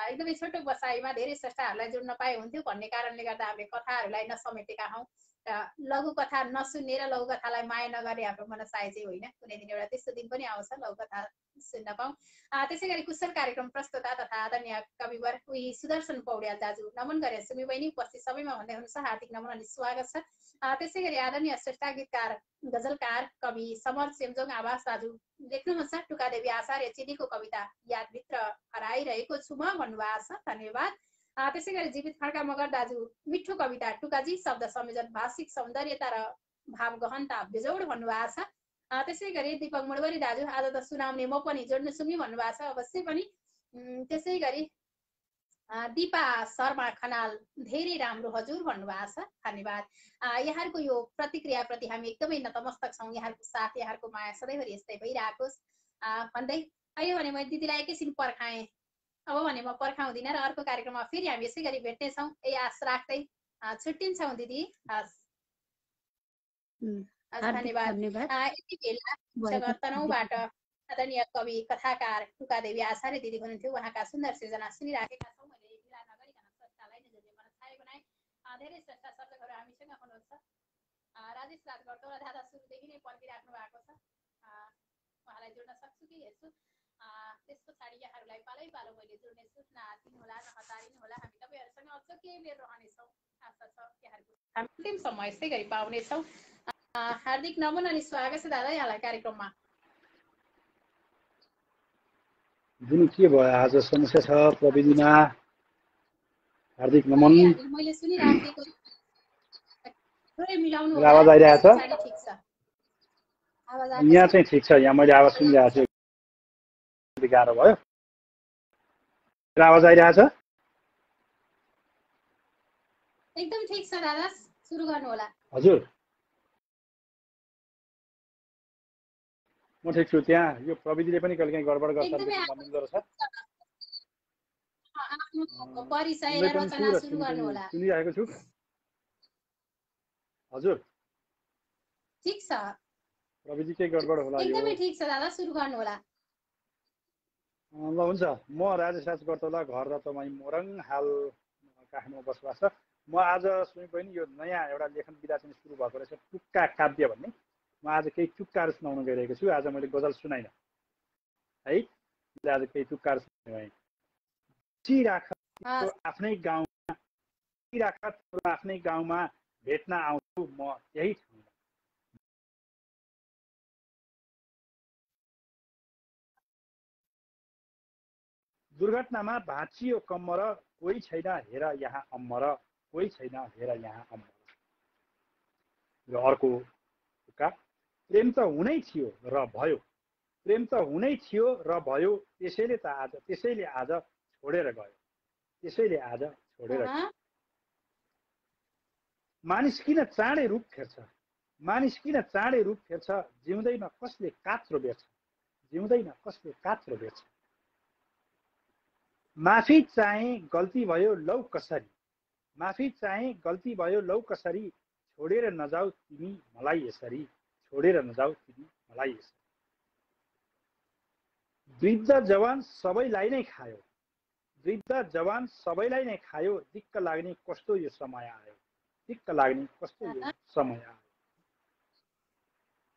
एकदमै छोटो बसाइमा धेरै स्रष्टाहरूलाई जोड्न पाए हुन्थ्यो भन्ने कारणले गर्दा हामीले कथाहरूलाई नसमेटेका हौँ र लघु कथा नसुन्ने र लघु कथालाई माया नगर्ने हाम्रो मनसाय चाहिँ होइन। कुनै दिन एउटा त्यस्तो दिन पनि आउँछ लघु कथा सुन्न पाऊँ। त्यसै गरी कुशल कार्यक्रम प्रस्तुता तथा आदरणीय कविवर उही सुदर्शन पौड्याल दाजु नमन गरे सुमी बहिनी उपस्थित सबैमा भन्दै हुनुहुन्छ, हार्दिक नमन अनि स्वागत छ। त्यसै गरी आदरणीय श्रेष्ठ गीतकार गजलकार कवि समर सेमजोङ आवास दाजु लेख्नुहुन्छ, टुकादेवी आचार्य चिनीको कविता यादभित्र हराइरहेको छु म भन्नुभएको छ, धन्यवाद। त्यसै गरी जीवित खड्का मगर दाजु मिठो कविता टुकाजी, शब्द संयोजन भाषिक सौन्दर्यता र भाव गहनता बेजोड भन्नुभएको छ। त्यसै गरी दीपक मुडवरी दाजु आज त सुनाउने म पनि जोड्नु सुमी भन्नुभएको छ, अवश्य पनि। त्यसै गरी दिपा शर्मा खनाल धेरै राम्रो हजुर भन्नुभएको छ, धन्यवाद। यहाँहरूको यो प्रतिक्रियाप्रति हामी एकदमै नतमस्तक छौँ। यहाँहरूको साथ, यहाँहरूको माया सधैँभरि यस्तै भइरहेकोस् भन्दै अहिले भने मैले दिदीलाई एकैछिन पर्खाएँ, अब भने म पर्खाउँदिनँ र अर्को कार्यक्रममा फेरि हामी यसै गरी भेट्नेछौँ यही आश राख्दै छुट्टिन्छौँ दिदी। हस् धन्यवाद। यति बेला तनहुँबाट आदरणीय कवि कथाकार टुकादेवी आचार्य दिदी हुनुहुन्थ्यो, उहाँका सुन्दर सृजना सुनिराखेका छौँ। मैले ढिला नगरिकन स्रष्टालाई नै जोड्ने मनसाय बनाएँ। धेरै स्रष्टा सर्जकहरू हामीसँग हुनुहुन्छ। राजेश राज गर्तौला दादा सुरुदेखि नै पर्खिराख्नु भएको छ, उहाँलाई जोड्न सक्छु कि हेर्छु। त्यस पछाडि यहाँहरूलाई पालै पालो मैले जोड्नेछु, नहातिनुहोला नहतारिनुहोला। हामी तपाईँहरूसँग अझ केही बेर रहनेछौँ, आशा छ यहाँहरूको अन्तिम समय यस्तै गरी पाउनेछौँ। हार्दिक नमन अनि स्वागत छ दादा यहाँलाई कार्यक्रममा। जुन के भयो आज समस्या छ प्रविधिमा, हार्दिक नमन। मैले सुनिराखेको थोरै मिलाउनु होला, आवाज आइरहेको छ? ठीक छ, यहाँ चाहिँ ठिक छ, यहाँ मैले आवाज सुनिरहेको छु, गाह्रो भयो। आवाज आइरहेको छ? एकदम ठिक छ दादा, सुरु गर्नु होला। हजुर म ठिक छु। त्यहाँ यो प्रविधिले पनि कहिलेकाहीँ गडबड गर्छ भन्नुहुँदो रहेछ। परिचय र रचना सुरु गर्नु होला। सुनिरहेको छु। हजुर ठिक छ, प्रविधि केही गडबड होला यो। एकदमै ठिक छ दादा, सुरु गर्नु होला। ल हुन्छ। म राजेश राज गर्तौला, घर र तपाईँ मोरङ, हाल काठमाडौँ बसोबास छ। म आज सुनि पनि यो नयाँ एउटा लेखन विधा चाहिँ सुरु भएको रहेछ, टुक्का काव्य भन्ने। म आज केही टुक्काहरू सुनाउन गइरहेको छु। आज मैले गजल सुनाइन है, मैले आज केही टुक्काहरू सुनाएँ। आफ्नै गाउँमा आफ्नै गाउँमा भेट्न आउँछु म यही ठाउँमा। दुर्घटनामा भाँचियो कम्मर, कोही छैन हेर यहाँ अम्मर, कोही छैन हेर यहाँ अम्मर। र अर्को टुक्का, प्रेम त हुनै थियो र भयो, प्रेम त हुनै थियो र भयो, त्यसैले आज छोडेर गयो, त्यसैले आज छोडेर गयो। मानिस किन चाँडै रूप फेर्छ, मानिस किन चाँडै रूप फेर्छ, जिउँदैमा कसले कात्रो बेर्छ, जिउँदैन कसले कात्रो बेर्छ। माफी चाहे गल्ती भयो लौ कसरी, माफी चाहे गल्ती भयो लौ कसरी, छोडेर नजाऊ तिमी मलाई यसरी, छोडेर नजाऊ तिमी मलाई यसरी। वृद्ध जवान सबैलाई नै खायो, वृद्ध जवान सबैलाई नै खायो, दिक्क लाग्ने कस्तो यो समय आयो, दिक्क लाग्ने कस्तो यो समय आयो।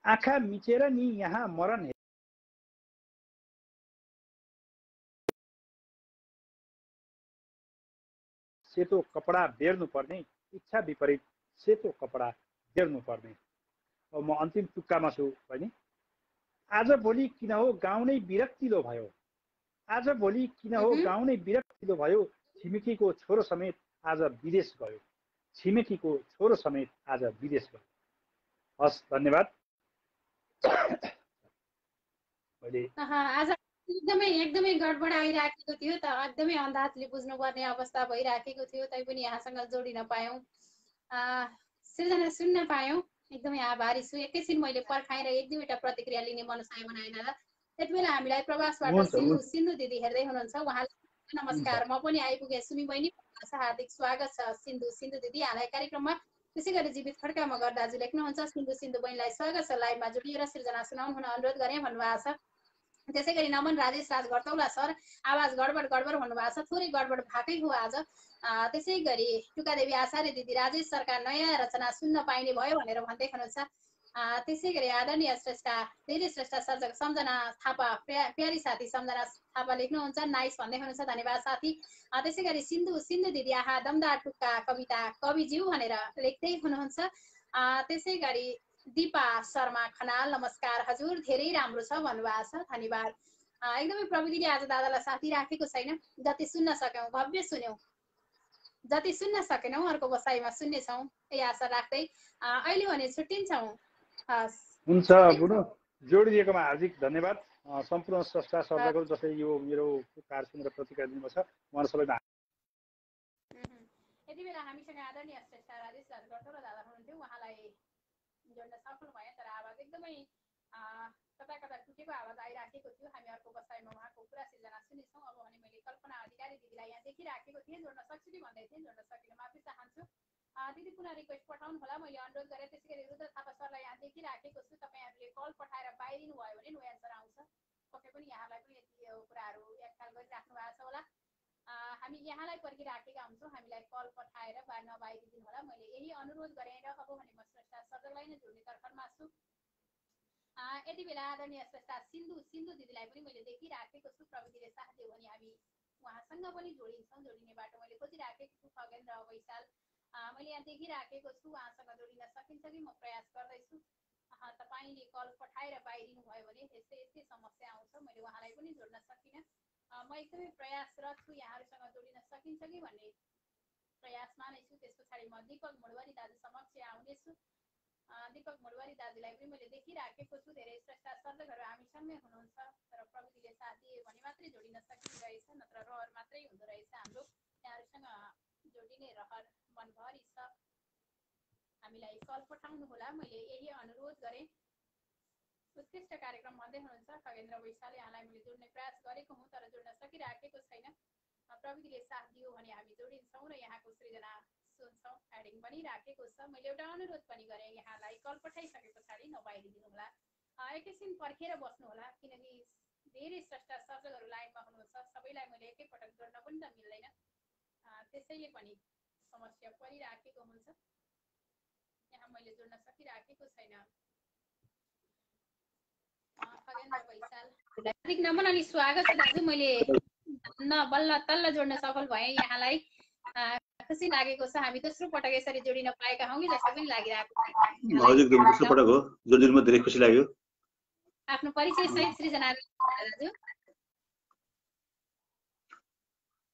आँखा मिचेर नि यहाँ मरण सेतो कपडा बेर्नु पर्ने, इच्छा विपरीत सेतो कपडा बेर्नु पर्ने। अब म अन्तिम टुक्कामा छु बहिनी। आज भोलि किन हो गाउँ नै विरक्तिलो भयो, आज भोलि किन हो गाउँ नै विरक्तिलो भयो, छिमेकीको छोरो समेत आज विदेश गयो, छिमेकीको छोरो समेत आज विदेश गयो। हस्, धन्यवाद। आज एकदमै गडबड आइराखेको थियो त, एकदमै अन्दाजले बुझ्नुपर्ने अवस्था भइराखेको थियो, तैपनि यहाँसँग जोडिन पायौँ, सृजना सुन्न पायौँ, एकदमै आभारी छु। एकैछिन मैले पर्खाएर एक दुईवटा प्रतिक्रिया लिने मनसाय बनाएन र त्यति बेला हामीलाई प्रवासबाट सिन्धु दिदी हेर्दै हुनुहुन्छ, उहाँलाई नमस्कार। म पनि आइपुगे, सुमी बहिनी हार्दिक स्वागत छ। सिन्धु दिदी यहाँलाई कार्यक्रममा, त्यसै गरी जीवित खड्कामा गर्दा दाजु लेख्नुहुन्छ सिन्धु बहिनीलाई स्वागत छ, लाइभमा जोडिएर सृजना सुनाउनु हुन अनुरोध गरेँ भन्नुभएको छ। त्यसै गरी नमन राजेश राज घरतौला सर, आवाज गडबड भन्नुभएको छ, थोरै गडबड भएकै हो आज। त्यसै गरी टुकादेवी आचार्य दिदी, राजेश सरकार नयाँ रचना सुन्न पाइने भयो भनेर भन्दै हुनुहुन्छ। त्यसै गरी आदरणीय श्रेष्ठ, धेरै श्रेष्ठ सर्जक सम्झना थापा, प्यारी साथी सम्झना थापा लेख्नुहुन्छ, नाइस भन्दै हुनुहुन्छ, धन्यवाद साथी। त्यसै गरी सिन्धु दिदी, आहा दमदार टुक्का कविता कविज्यू भनेर लेख्दै हुनुहुन्छ। त्यसै गरी दिपा शर्मा खनाल, नमस्कार हजुर, धेरै राम्रो छ भन्नुभएको छ, धन्यवाद। एकदमै प्रविधिले आज दादालाई साथी राखेको छैन, जति सुन्न सक्यौँ भव्य सुन्यौँ, जति सुन्न सकेनौँ अर्को बसाइमा सुन्नेछौँ यही आशा राख्दै अहिले भने छुट्टिन्छौँ। हुन्छ बुनु, जोडिदिएकोमा हार्दिक धन्यवाद। सम्पूर्ण स्रष्टा सर्जकहरू जसले यो मेरो कार्य सुनेर प्रतिक्रिया दिनुभएको छ, उहाँहरू सबैमा। यति बेला हामीसँग आदरणीय श्रेष्ठ राजेश राज घरतौला दादा हुनुहुन्थ्यो, उहाँलाई जोड्न सफल भएँ, तर आवाज एकदमै कता कता टुटेको आवाज आइराखेको थियो। हामी अर्को बसाइमा उहाँको कुरा सिर्जना सुनेछौँ। अब भने मैले कल्पना अधिकारी दिदीलाई यहाँ देखिराखेको थिएँ, जोड्न सक्छु कि भन्दै थिएँ, जोड्न सकिन माफी चाहन्छु। दिदी पुनः रिक्वेस्ट पठाउनु होला, मैले अनुरोध गरेँ। त्यसै गरी रुद्र थापा सरलाई यहाँ देखिराखेको छु, तपाईँहरूले कल पठाएर बाहिरिनु भयो भने नो एन्सर आउँछ। पक्कै पनि यहाँलाई पनि यो कुराहरू एकताल गरिराख्नु भएको छ होला। हामी यहाँलाई पर्खिराखेका हुन्छौँ, हामीलाई कल पठाएर नबाहिरिदिनु होला, मैले यही अनुरोध गरेँ र अब भने म श्रेष्ठ सर्जकलाई नै जोड्ने तर्खरमा छु। यति बेला आदरणीय श्रेष्ठ सिन्धु दिदीलाई पनि मैले देखिराखेको छु, प्रविधिले साथ दियो भने हामी उहाँसँग पनि जोडिन्छौँ। जोडिने बाटो मैले खोजिराखेको छु, खगेन्द्र वैशाल मैले यहाँ देखिराखेको छु, उहाँसँग जोडिन सकिन्छ कि म प्रयास गर्दैछु। तपाईँले कल पठाएर बाहिरिनु भयो भने यस्तै समस्या आउँछ, मैले उहाँलाई पनि जोड्न सकिनँ। म एकदमै प्रयासरत छु, यहाँहरूसँग जोडिन सकिन्छ कि भन्ने प्रयासमा नै छु। त्यस पछाडि म दीपक मुडवारी दाजु समक्ष आउनेछु। दीपक मुडवारी दाजुलाई पनि मैले देखिराखेको छु। धेरै श्रेष्ठ सर्जकहरू हामीसँगै हुनुहुन्छ, तर प्रविधिले साथ दिए भने मात्रै जोडिन सकिने रहेछ, नत्र रहर मात्रै हुँदो रहेछ हाम्रो। यहाँहरूसँग जोडिने रहर मनभरि छ, हामीलाई कल पठाउनु होला, मैले यही अनुरोध गरेँ। उत्कृष्ट कार्यक्रम भन्दै हुनुहुन्छ खगेन्द्र वैशाल, यहाँलाई मैले जोड्ने प्रयास गरेको हुँ, तर जोड्न सकिराखेको छैन। प्रविधिले साथ दियो भने हामी जोडिन्छौँ र यहाँको सृजना सुन्छौँ। एडिङ पनि राखेको छ, मैले एउटा अनुरोध पनि गरेँ, यहाँलाई कल पठाइसके पछाडि नबाहिरिदिनु होला, एकैछिन पर्खेर बस्नु होला, किनकि धेरै श्रेष्ठ सर्जकहरू लाइनमा हुनुहुन्छ, सबैलाई मैले एकैपटक जोड्न पनि त मिल्दैन, त्यसैले पनि समस्या परिराखेको हुन्छ। यहाँ मैले जोड्न सकिराखेको छैन। खगेन्द्र वैशाल हार्दिक नमन अनि स्वागत छ दाजु। मैले बल्ल तल्ल जोड्न सफल भएँ, यहाँलाई खुसी लागेको छ। हामी दोस्रो पटक यसरी जोडिन पाएका हौँ कि जस्तो पनि लागिरहेको छ। हजुर, दोस्रो पटक हो, जोडिनुमा धेरै खुसी लाग्यो। आफ्नो परिचय सहित सृजना दाजु।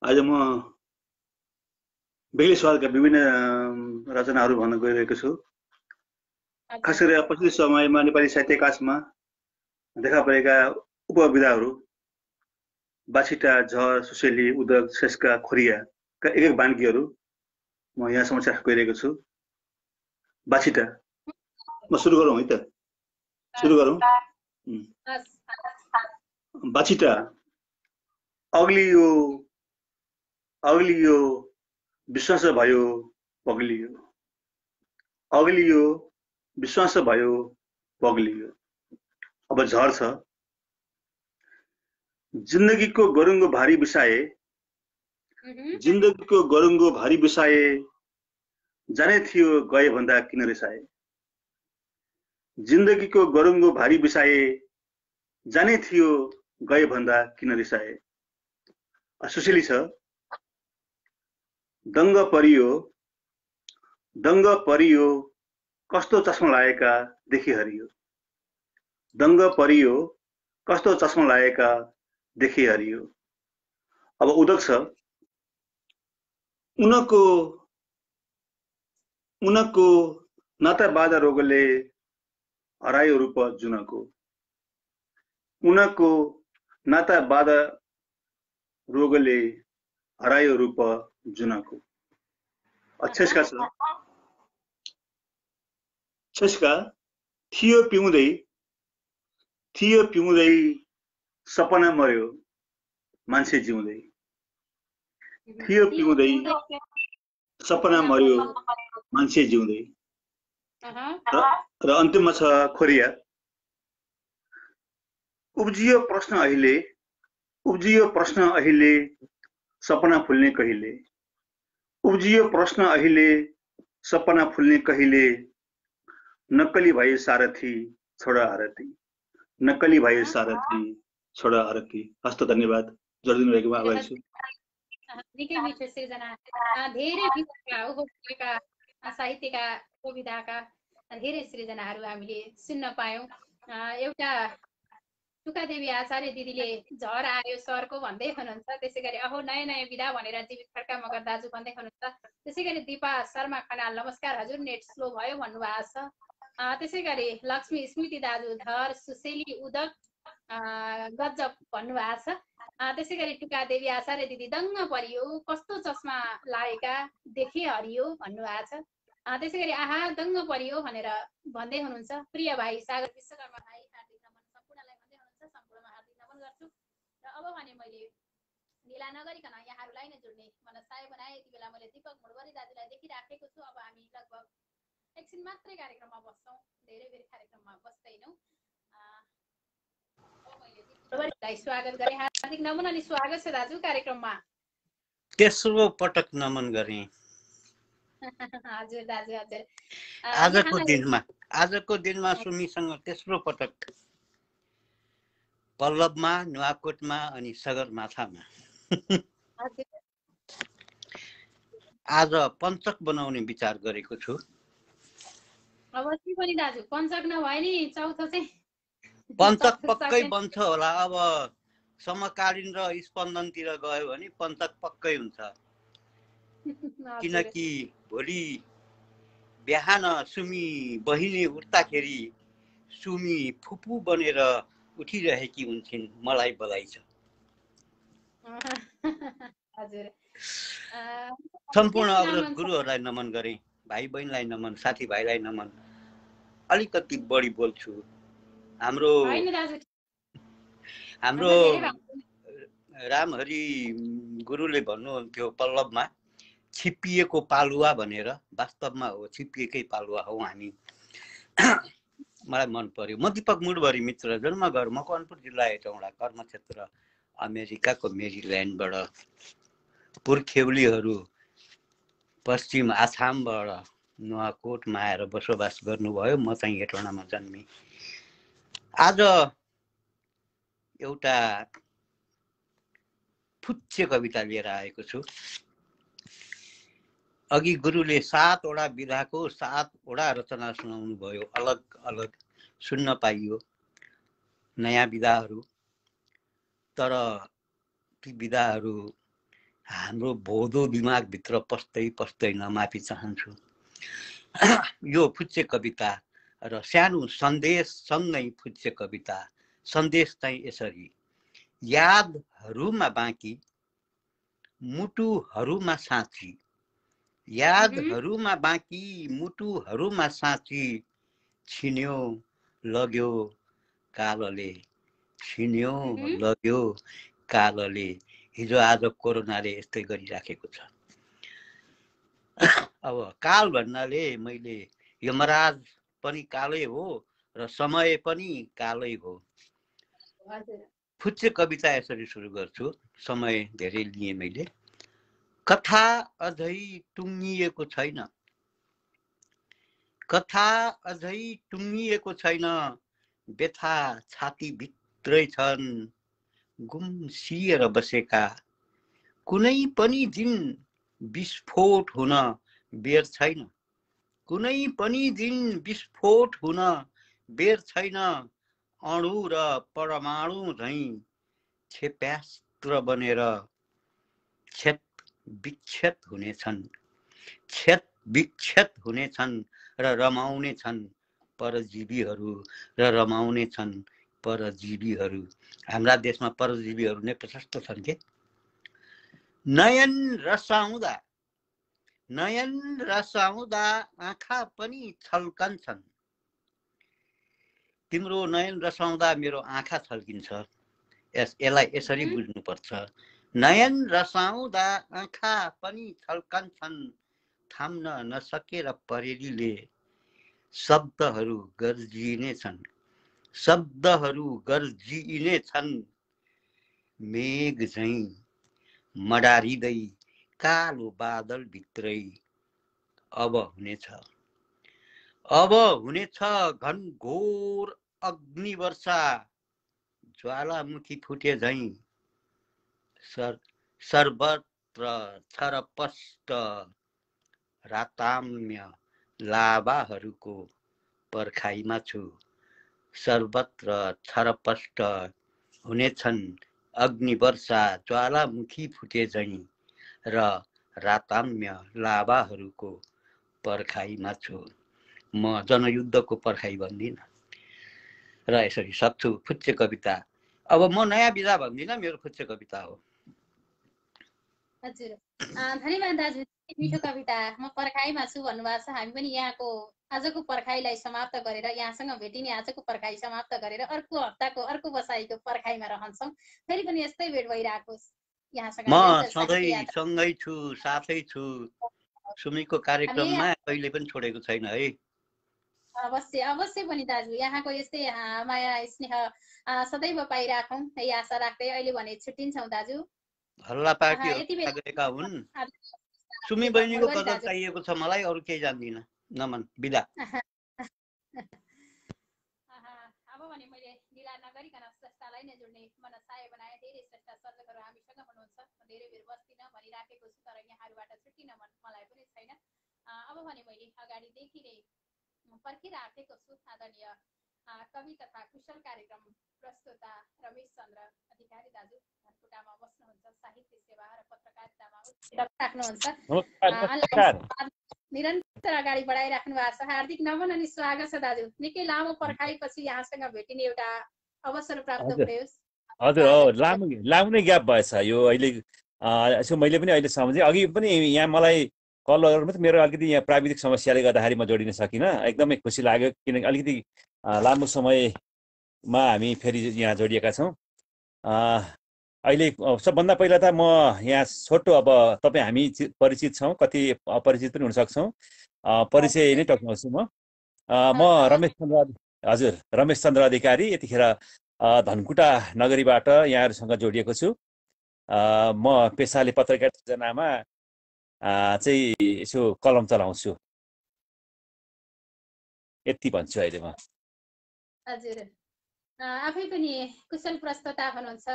आज म बेग्लै सवालका विभिन्न रचनाहरू भन्न गइरहेको छु। खास गरी पछिल्लो समयमा नेपाली साहित्य इतिहासमा देखा परेका उपविधाहरू बाछिटा, झर, सुसेली, उदक, शेषका, खोरियाका एक एक बान्कीहरू म यहाँ समक्ष गइरहेको छु। बाछिटा, म सुरु गरौँ है त, सुरु गरौँ। बाछिटा अग्लियो अग्लियो विश्वास भयो पग्लियो, अग्लियो विश्वास भयो पग्लियो। अब झर छ। जिन्दगीको गरुङ्गो भारी बिसाए, जिन्दगीको गरुङ्गो भारी बिसाए, जाने थियो गए भन्दा किन रिसाए। जिन्दगीको गरुङ्गो भारी बिसाए, जाने थियो गए भन्दा किन रिसाए। सुशीली छ। दङ्ग परियो कस्तो चस्मा लागेका देखि हरियो, दङ्ग परियो कस्तो चस्मा लागेका देखि हरियो। अब उदक छ। उनको उनको नाता बाधा रोगले हरायो रूप जुनको उनको नाता बाधा रोगले हरायो रूप जुनको छेस्का छ छेस्का थियो पिउँदै सपना मर्यो मान्छे जिउँदै थियो पिउँदै सपना मर्यो मान्छे जिउँदै र अन्तिममा छ खोरिया उब्जियो प्रश्न अहिले सपना फुल्ने कहिले उब्जियो प्रश्न अहिले सपना फुल्ने कहिले नक्कली भए सारथी छोडा आरती नक्कली भए सारथी छोडा आरती हस्त धन्यवाद जोडिदिनु भएकोमा आभारी छु निकै मिठो सृजना धेरै विधाका उपभोगका साहित्यका कविताका धेरै सृजनाहरू हामीले सुन्न पायौँ एउटा टुकादेवी आचार्य दिदीले झर आयो सरको भन्दै हुनुहुन्छ त्यसै गरी अहो नयाँ नयाँ विधा भनेर जीवित खड्का मगर दाजु भन्दै हुनुहुन्छ त्यसै गरी दिपा शर्मा खनाल नमस्कार हजुर नेट स्लो भयो भन्नुभएको छ त्यसै गरी लक्ष्मी स्मृति दाजु धर सुशेली उदक गजब भन्नुभएको छ त्यसै गरी टुकादेवी आचार्य दिदी दङ्ग परियो कस्तो चस्मा लागेका देखे हरियो भन्नुभएको छ त्यसै गरी आहा दङ्ग परियो भनेर भन्दै हुनुहुन्छ प्रिय भाइ सागर विश्वकर्मा भाइ हार्दिक नमन सम्पूर्णलाई भन्दै हुनुहुन्छ सम्पूर्णमा हार्दिक नमन गर्छु र अब भने मैले ढिला नगरिकन यहाँहरूलाई नै जोड्ने मनसाय बनाए यति बेला मैले दीपक मुडवरी दाजुलाई देखिराखेको छु अब हामी लगभग एकछिन मात्रै कार्यक्रममा बस्छौँ धेरै बेर कार्यक्रममा बस्दैनौँ स्वागत गरे हार्दिक नमन अनि स्वागत छ दाजु कार्यक्रममा तेस्रो पटक नमन गरे हजुर दाजु हजुर आजको दिनमा सुमीसँग तेस्रो पटक पल्लवमा नुवाकोटमा अनि सगरमाथामा आज पञ्चक बनाउने विचार गरेको छु अवश्य पनि दाजु पञ्चक नभए नि चौथो चाहिँ पञ्चक पक्कै बन्छ होला अब समकालीन र स्पन्दनतिर गयो भने पञ्चक पक्कै हुन्छ किनकि भोलि बिहान सुमी बहिनी उठ्दाखेरि सुमी फुपू बनेर उठिरहेकी हुन्छन् मलाई बधाई छ सम्पूर्ण अग्रज गुरुहरूलाई नमन गरे भाइ बहिनीलाई नमन साथीभाइलाई नमन अलिकति बढी बोल्छु हाम्रो रामहरि गुरुले भन्नुहुन्थ्यो पल्लवमा छिप्पिएको पालुवा भनेर वास्तवमा हो छिप्पिएकै पालुवा हौ हामी मलाई मन पर्यो म दीपक मुडवरी मित्र जन्मघर मकवानपुर जिल्ला हेटौँडा कर्मक्षेत्र अमेरिकाको मेरील्यान्डबाट पुर्खेउलीहरू पश्चिम आसामबाट नुवाकोटमा आएर बसोबास गर्नुभयो म चाहिँ हेटौँडामा जन्मेँ आज एउटा फुच्चे कविता लिएर आएको छु अघि गुरुले 7 वटा विधाको 7 वटा रचना सुनाउनु भयो अलग अलग सुन्न पाइयो नयाँ विधाहरू तर ती विधाहरू हाम्रो भोदो दिमागभित्र पस्दैन माफी चाहन्छु यो फुच्चे कविता र सानो सन्देश सँगै फुच्चे कविता सन्देश चाहिँ यसरी यादहरूमा बाँकी मुटुहरूमा साँची यादहरूमा बाँकी मुटुहरूमा साँची छिन्यो लग्यो कालले छिन्यो लग्यो कालले हिजो आज कोरोनाले यस्तै गरिराखेको छ अब काल भन्नाले मैले यमराज पनि कालै हो र समय पनि कालै हो फुच्चे कविता यसरी सुरु गर्छु समय धेरै लिए मैले कथा अझै टुङ्गिएको छैन कथा अझै टुङ्गिएको छैन व्यथा छाती भित्रै छन् गुम्सिएर बसेका कुनै पनि दिन विस्फोट हुन बेर छैन कुनै पनि दिन विस्फोट हुन बेर छैन अणु र परमाणु झैं क्षेप्यास्त्र बनेर विक्षेप हुनेछन्, क्षत विक्षेप हुनेछन् र रमाउने छन् परजीवीहरू र रमाउने छन् परजीवीहरू। हाम्रा देशमा परजीवीहरू नै प्रशस्त छन् के। नयन रसाउँदा आँखा पनि छल्कन्छन्। तिम्रो नयन रसाउँदा मेरो आँखा छल्किन्छ। यसलाई यसरी बुझ्नुपर्छ। नयन रसाउँदा आँखा पनि छल्कन्छन्, थाम्न नसकेर परेलीले शब्दहरू गर्जिनेछन्। मेघ झैं मडारिँदै कालो बादल भित्रै अब हुनेछ घनघोर अग्निवर्षा, ज्वालामुखी फुटे झैं सर्वत्र छरपष्ट राताम्य लाभाहरूको पर्खाइमा छु। सर्वत्र छरपष्ट हुनेछन् अग्निवर्षा, ज्वालामुखी फुटे झैं र राताम्य लाभाहरूको पर्खाइमा छु। म जनयुद्धको पर्खाइ भन्दिनँ र यसरी सक्छु। फुच्चे कविता। अब म नयाँ विधा भन्दिनँ, मेरो फुच्चे कविता हो। हजुर, धन्यवाद दाजु। मिठो कविता। म पर्खाइमा छु भन्नुभएको छ। हामी पनि यहाँको आजको पर्खाइलाई समाप्त गरेर, यहाँसँग भेटिने आजको पर्खाइ समाप्त गरेर अर्को हप्ताको अर्को बसाइको पर्खाइमा रहन्छौँ। फेरि पनि यस्तै भेट भइराखोस् यहाँसँग। म सधैँ सँगै छु, साथै छु। सुमीको कार्यक्रममा कहिले पनि छोडेको छैन है। अवश्य पनि दाजु। यहाँको यस्तै माया स्नेह सदैव पाइराखौँ है आशा राख्दै अहिले भने छुट्टिन्छौँ दाजु। हल्ला पार्टीहरू गएका हुन्। सुमी बहिनीको गजल चाहिएको छ मलाई, अरू केही जान्दिनँ। नमन बिदा। अब भने मैले ढिला नगरिकन स्रष्टालाई नै जोड्ने मनसाय बनाए। धेरै स्रष्टा सर्जकहरू हामीसँग हुनुहुन्छ। धेरै बेर बस्दिनँ भनिराखेको छु, तर यहाँहरूबाट छुट्टिन मलाई पनि छैन। अब भने मैले अगाडिदेखि नै पर्खिराखेको छु। आदरणीय कवि तथा कुशल कार्यक्रम प्रस्तुता रमेश चन्द्र अधिकारी दाजु धनकुटामा बस्नुहुन्छ। साहित्य सेवा र पत्रकारितामा राख्नुहुन्छ। निरन्तर अगाडि बढाइराख्नु भएको छ। हार्दिक नमन अनि स्वागत छ दाजु। निकै लामो पर्खाइपछि यहाँसँग भेटिने एउटा अवसर प्राप्त भयो। हजुर, लामो नै ग्याप भएछ यो अहिले। यसो मैले पनि अहिले सम्झेँ। अघि पनि यहाँ मलाई कल गर्नु, मेरो अलिकति यहाँ प्राविधिक समस्याले गर्दाखेरि म जोडिन सकिनँ। एकदमै खुसी लाग्यो किनकि अलिकति लामो समयमा हामी फेरि यहाँ जोडिएका छौँ। अहिले सबभन्दा पहिला त म यहाँ छोटो, अब तपाईँ हामी परिचित छौँ, कति अपरिचित पनि हुन सक्छौँ। परिचय नै टक्राउँछु म। रमेश चन्द्र अधिकारी, यतिखेर धनकुटा नगरीबाट यहाँहरूसँग जोडिएको छु। म पेसाले पत्रकार सूचनामा चाहिँ यसो कलम चलाउँछु। यति भन्छु अहिले म। हजुर, आफै पनि कुशल प्रस्तोता हुनुहुन्छ।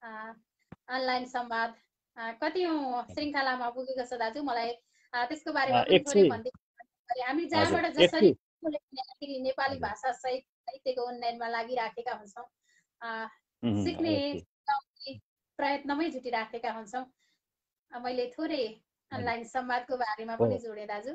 अनलाइन संवाद कतिौं श्रृङ्खलामा पुगेको छ दाजु। मलाई त्यसको बारेमा पनि थोरै भनिदिनु। हामी जहाँबाट जसरी नेपाली भाषा साहित्यको उन्नयनमा लागिराखेका हुन्छौँ, सिक्ने प्रयत्नमै जुटिराखेका हुन्छौँ। मैले थोरै अनलाइन संवादको बारेमा पनि जोडेँ दाजु।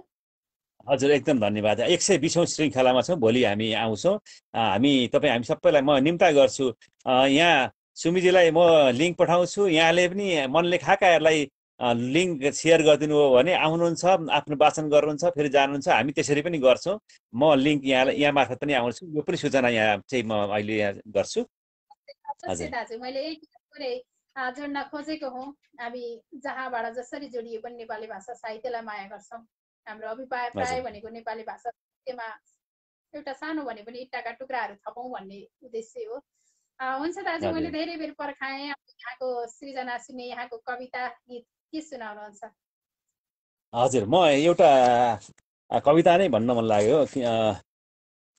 हजुर, एकदम धन्यवाद। 120औं श्रृङ्खलामा छौँ। भोलि हामी आउँछौँ। हामी सबैलाई म निम्ता गर्छु। यहाँ सुमीजीलाई म लिङ्क पठाउँछु। यहाँले पनि मनले खाएकाहरूलाई लिङ्क सेयर गरिदिनु हो भने आउनुहुन्छ, आफ्नो वाचन गर्नुहुन्छ, फेरि जानुहुन्छ। हामी त्यसरी पनि गर्छौँ। म लिङ्क यहाँ मार्फत पनि आउँछु। यो पनि सूचना यहाँ चाहिँ म अहिले यहाँ गर्छु। दाजु, मैले यही थोरै जोड्न खोजेको हुँ। हामी जहाँबाट जसरी जोडिए पनि नेपाली भाषा साहित्यलाई माया गर्छौँ। हाम्रो अभिप्राय प्राय भनेको नेपाली भाषा साहित्यमा एउटा सानो भने पनि इट्टाका टुक्राहरू थपौँ भन्ने उद्देश्य हो। हुन्छ दाजु, मैले धेरै बेर पर्खाएँ। यहाँको सृजना सुने, यहाँको कविता गीत के सुनाउनुहुन्छ? हजुर, म एउटा कविता नै भन्न मन लाग्यो।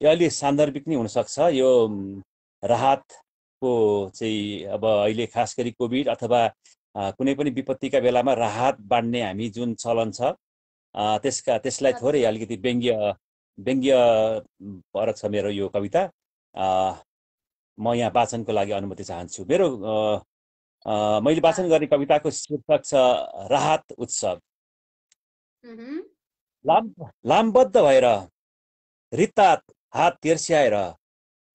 यो अलि सान्दर्भिक नै हुनसक्छ। यो राहतको चाहिँ, अब अहिले खास गरी कोभिड अथवा कुनै पनि विपत्तिका बेलामा राहत बाँड्ने हामी जुन चलन छ, त्यसलाई थोरै अलिकति व्यङ्ग्य परक छ मेरो यो कविता। म यहाँ वाचनको लागि अनुमति चाहन्छु। मेरो मैले वाचन गर्ने कविताको शीर्षक छ राहत उत्सव। लामबद्ध भएर रित्तात हात तेर्स्याएर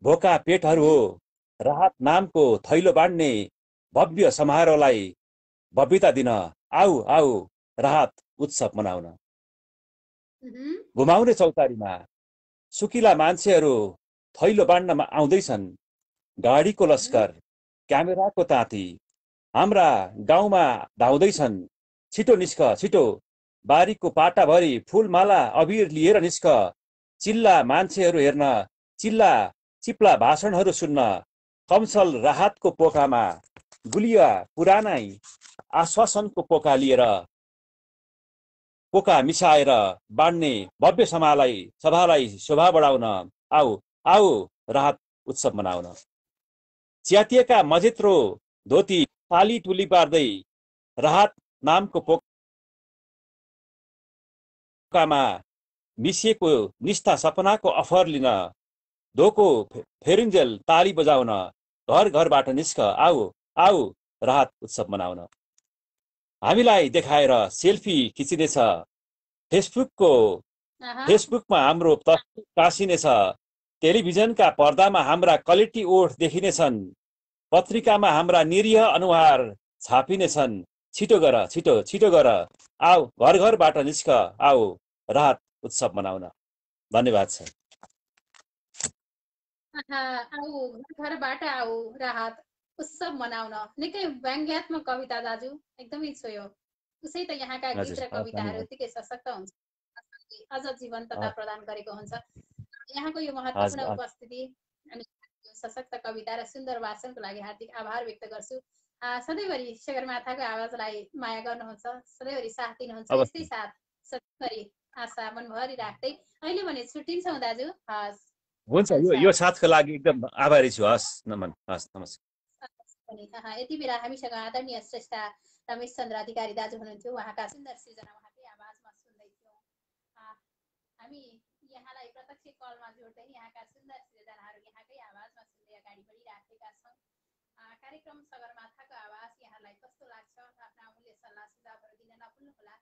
भोका पेटहरू हो राहत नामको थैलो बाँड्ने भव्य समारोहलाई भव्यता दिन आऊ आऊ राहत उत्सव मनाउन। घुमाउने चौतारीमा सुकिला मान्छेहरू थैलो बाँड्नमा आउँदैछन्। गाडीको लस्कर क्यामेराको ताती हाम्रा गाउँमा धाउँदैछन्। छिटो निस्क छिटो बारीको पाटाभरि फुलमाला अबिर लिएर निस्क। चिल्ला मान्छेहरू हेर्न चिल्ला चिप्ला भाषणहरू सुन्न। कमसल राहतको पोकामा गुलिया पुरानै आश्वासनको पोका लिएर पोका मिसाएर बाँड्ने भव्य सभालाई शोभा बढाउन आऊ आऊ राहत उत्सव मनाउन। च्यातिएका मजेत्रो धोती ताली टुली पार्दै राहत नामको पोकामा मिसिएको निष्ठा सपनाको अफर लिन धोको फेरुन्जेल ताली बजाउन घर घरबाट निस्क आऊ आऊ राहत उत्सव मनाउन। हामीलाई देखाएर सेल्फी खिचिनेछ फेसबुकमा हाम्रो तस्बिर टाँसिनेछ। टेलिभिजनका पर्दामा हाम्रा क्वालिटी ओठ देखिनेछन्। पत्रिकामा हाम्रा निरीह अनुहार छापिनेछन्। छिटो गर छिटो छिटो गर आऊ घर घरबाट निस्क आऊ राहत उत्सव मनाउन। धन्यवाद छ। आऊ घरबाट आऊ राहत उत्सव मनाउन। निकै व्यङ्ग्यात्मक कविता दाजु, एकदमै छोयो। उसै त यहाँका गीत र कविताहरू यतिकै सशक्त हुन्छ, अझ जीवन्तता प्रदान गरेको हुन्छ। यहाँको यो महत्त्वपूर्ण उपस्थिति अनि सशक्त कविता र सुन्दर वाचनको लागि हार्दिक आभार व्यक्त गर्छु। सधैँभरि सगरमाथाको आवाजलाई माया गर्नुहुन्छ, सधैँभरि साथ दिनुहुन्छ। यस्तै साथ सधैँभरि आशा मनभरि राख्दै अहिले भने छुट्टिन्छौँ दाजु। हस् हुन्छ, यो साथको लागि एकदम आभारी छु। हस् नमन, हस् नमस्कार। यति बेला हामीसँग आदरणीय श्रेष्ठ रमेश चन्द्र अधिकारी दाजु हुनुहुन्थ्यो। उहाँका सुन्दर सृजना उहाँकै आवाजमा सुन्दै थियौँ। हामी यहाँलाई प्रत्यक्ष कलमा जोड्दै यहाँका सुन्दर सृजनाहरू यहाँकै आवाजमा सुन्दै अगाडि बढिराखेका छौँ। कार्यक्रम सगरमाथाको आवाज यहाँलाई कस्तो लाग्छ? आफ्ना अमूल्य सल्लाह सुझावहरू दिन नभुल्नुहोला।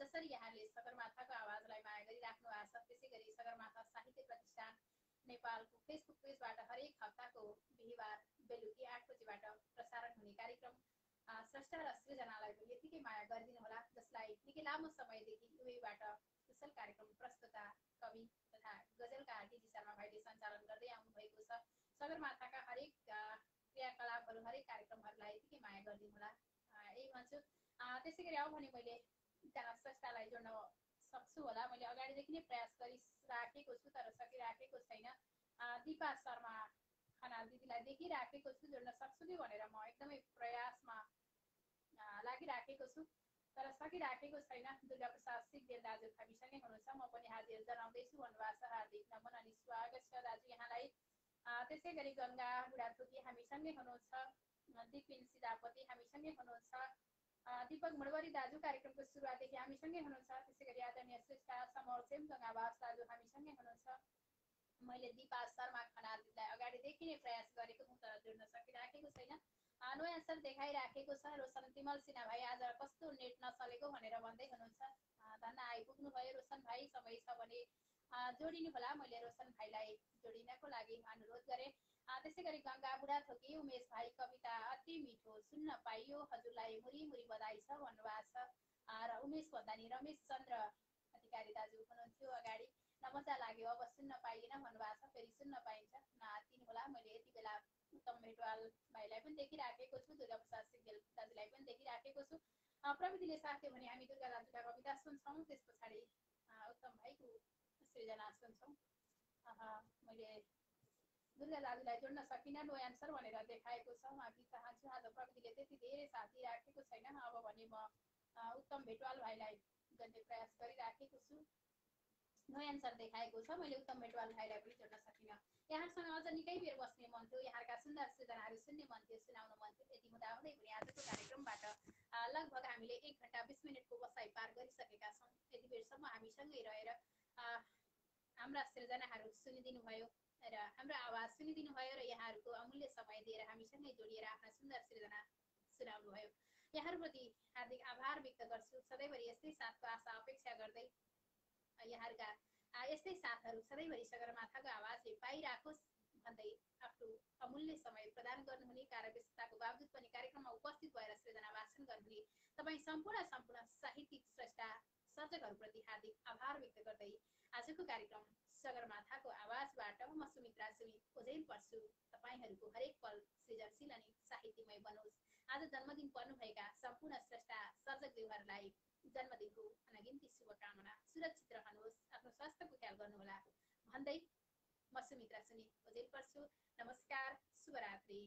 जसरी यहाँले सगरमाथाको आवाजलाई माया गरिराख्नु भएको छ, त्यसै गरी सगरमाथा साहित्य प्रतिष्ठान नेपालको फेसबुक पेजबाट हरेक हप्ताको बिहिबार बेलुकी 8 बजेबाट प्रसारण हुने कार्यक्रम स्रष्टा र सृजनालाई पनि यतिकै माया गरिदिनुहोला, जसलाई निकै लामो समयदेखि युएबाट कुशल कार्यक्रम प्रस्तुता कवि तथा गजलकार डिजी शर्मा भाइले सञ्चालन गर्दै आउनुभएको छ। सगरमाथाका हरेक क्रियाकलापहरू हरेक कार्यक्रमहरूलाई यतिकै माया गरिदिनुहोला यही भन्छु। त्यसै गरी अब भने मैले एकजना स्रष्टालाई जोड्न सक्छु होला। मैले अगाडिदेखि नै प्रयास गरिराखेको छु तर सकिराखेको छैन। दिपा शर्मा खनाल दिदीलाई देखिराखेको छु, जोड्न सक्छु कि भनेर म एकदमै प्रयासमा लागिराखेको छु तर सकिराखेको छैन। दुर्गा प्रसाद सिग्देल दाजु हामीसँगै हुनुहुन्छ, म पनि हाजिर जनाउँदैछु भन्नुभएको छ। हार्दिक नमन अनि स्वागत छ दाजु यहाँलाई। त्यसै गरी गङ्गा बुढाथोकी हामीसँगै हुनुहुन्छ, दिपिन सिधापति हामीसँगै हुनुहुन्छ, दीपक मुडवरी दाजु कार्यक्रमको सुरुवातदेखि हामीसँगै हुनुहुन्छ। त्यसै गरी आदरणीय श्रेष्ठ समर चेमगङ आवास दाजु हामीसँगै हुनुहुन्छ। मैले दिपा शर्मा खनाल दिदीलाई अगाडिदेखि नै प्रयास गरेको हुँ तर जोड्न सकिराखेको छैन। नयाँ सर देखाइराखेको छ। रोशन तिमल सिन्हा भाइ आज कस्तो नेट नचलेको भनेर भन्दै हुनुहुन्छ। धन्न आइपुग्नु भयो रोशन भाइ, समय छ भने जोडिनु होला। मैले रोशन भाइलाई जोडिनको लागि अनुरोध गरेँ। त्यसै गरी गङ्गा बुढाथोकी उमेश भाइ कविता अति मिठो सुन्न पाइयो, हजुरलाई मुरी मुरी बधाई छ भन्नुभएको छ। र उमेश भन्दा नि रमेश चन्द्र अधिकारी दाजु हुनुहुन्थ्यो अगाडि, नमजा लाग्यो अब सुन्न पाइएन भन्नुभएको छ। फेरि सुन्न पाइन्छ, नआत्तिनु होला। मैले यति बेला उत्तम भेटवाल भाइलाई पनि देखिराखेको छु, दुर्गा प्रसाद सिग्देल दाजुलाई पनि देखिराखेको छु। प्रविधिले साथ दियो भने हामी दुर्गा दाजुका कविता सुन्छौँ, त्यस पछाडि उत्तम भाइको सृजना सुन्छौँ। मैले दुर्गा दाजुलाई जोड्न सकिनँ, नो एन्सर भनेर देखाएको छ। माफी चाहन्छु, आज प्रविधिले त्यति धेरै साथ दिइराखेको छैन। अब भने म उत्तम भेटवाल भाइलाई जोड्ने प्रयास गरिराखेको छु। नो एन्सर देखाएको छ। मैले उत्तम भेटवाल भाइलाई पनि जोड्न सकिनँ। यहाँसँग अझ निकै बेर बस्ने मन थियो, यहाँका सुन्दर सृजनाहरू सुन्ने मन थियो, सुनाउन मन थियो। यति हुँदा हुँदै पनि आजको कार्यक्रमबाट लगभग हामीले 1 घण्टा 20 मिनटको बसाइ पार गरिसकेका छौँ। यति बेरसम्म हामीसँगै रहेर हाम्रा सृजनाहरू सुनिदिनु भयो र हाम्रो आवाज सुनिदिनु भयो र यहाँहरूको अमूल्य समय दिएर हामीसँगै जोडिएर आफ्ना सुन्दर सृजना सुनाउनुभयो। यहाँहरूप्रति हार्दिक आभार व्यक्त गर्छु। सधैँभरि यस्तै साथको आशा अपेक्षा गर्दै यहाँहरूका यस्तै साथहरू सधैँभरि सगरमाथाको आवाजले पाइराखोस् भन्दै आफ्नो अमूल्य समय प्रदान गर्नुहुने, कार्यव्यस्तताको बावजुद पनि कार्यक्रममा उपस्थित भएर सृजना वाचन गर्नुहुने तपाईँ सम्पूर्ण साहित्यिक स्रष्टा सर्जकहरूप्रति हार्दिक आभार व्यक्त गर्दै आजको कार्यक्रम सगरमाथाको आवाजबाट म सुमित्रा सुमी ओझेल पर्छु। तपाईँहरूको हरेक पल सृजनशील अनि साहित्यमय बनोस्। आज जन्मदिन पर्नुभएका सम्पूर्ण स्रष्टा सर्जकज्यूहरूलाई जन्मदिनको अनगिन्ती शुभकामना। सुरक्षित रहनुहोस्, आफ्नो स्वास्थ्यको ख्याल गर्नुहोला भन्दै म सुमित्रा सुमी ओझेल पर्छु। नमस्कार, शुभरात्रि।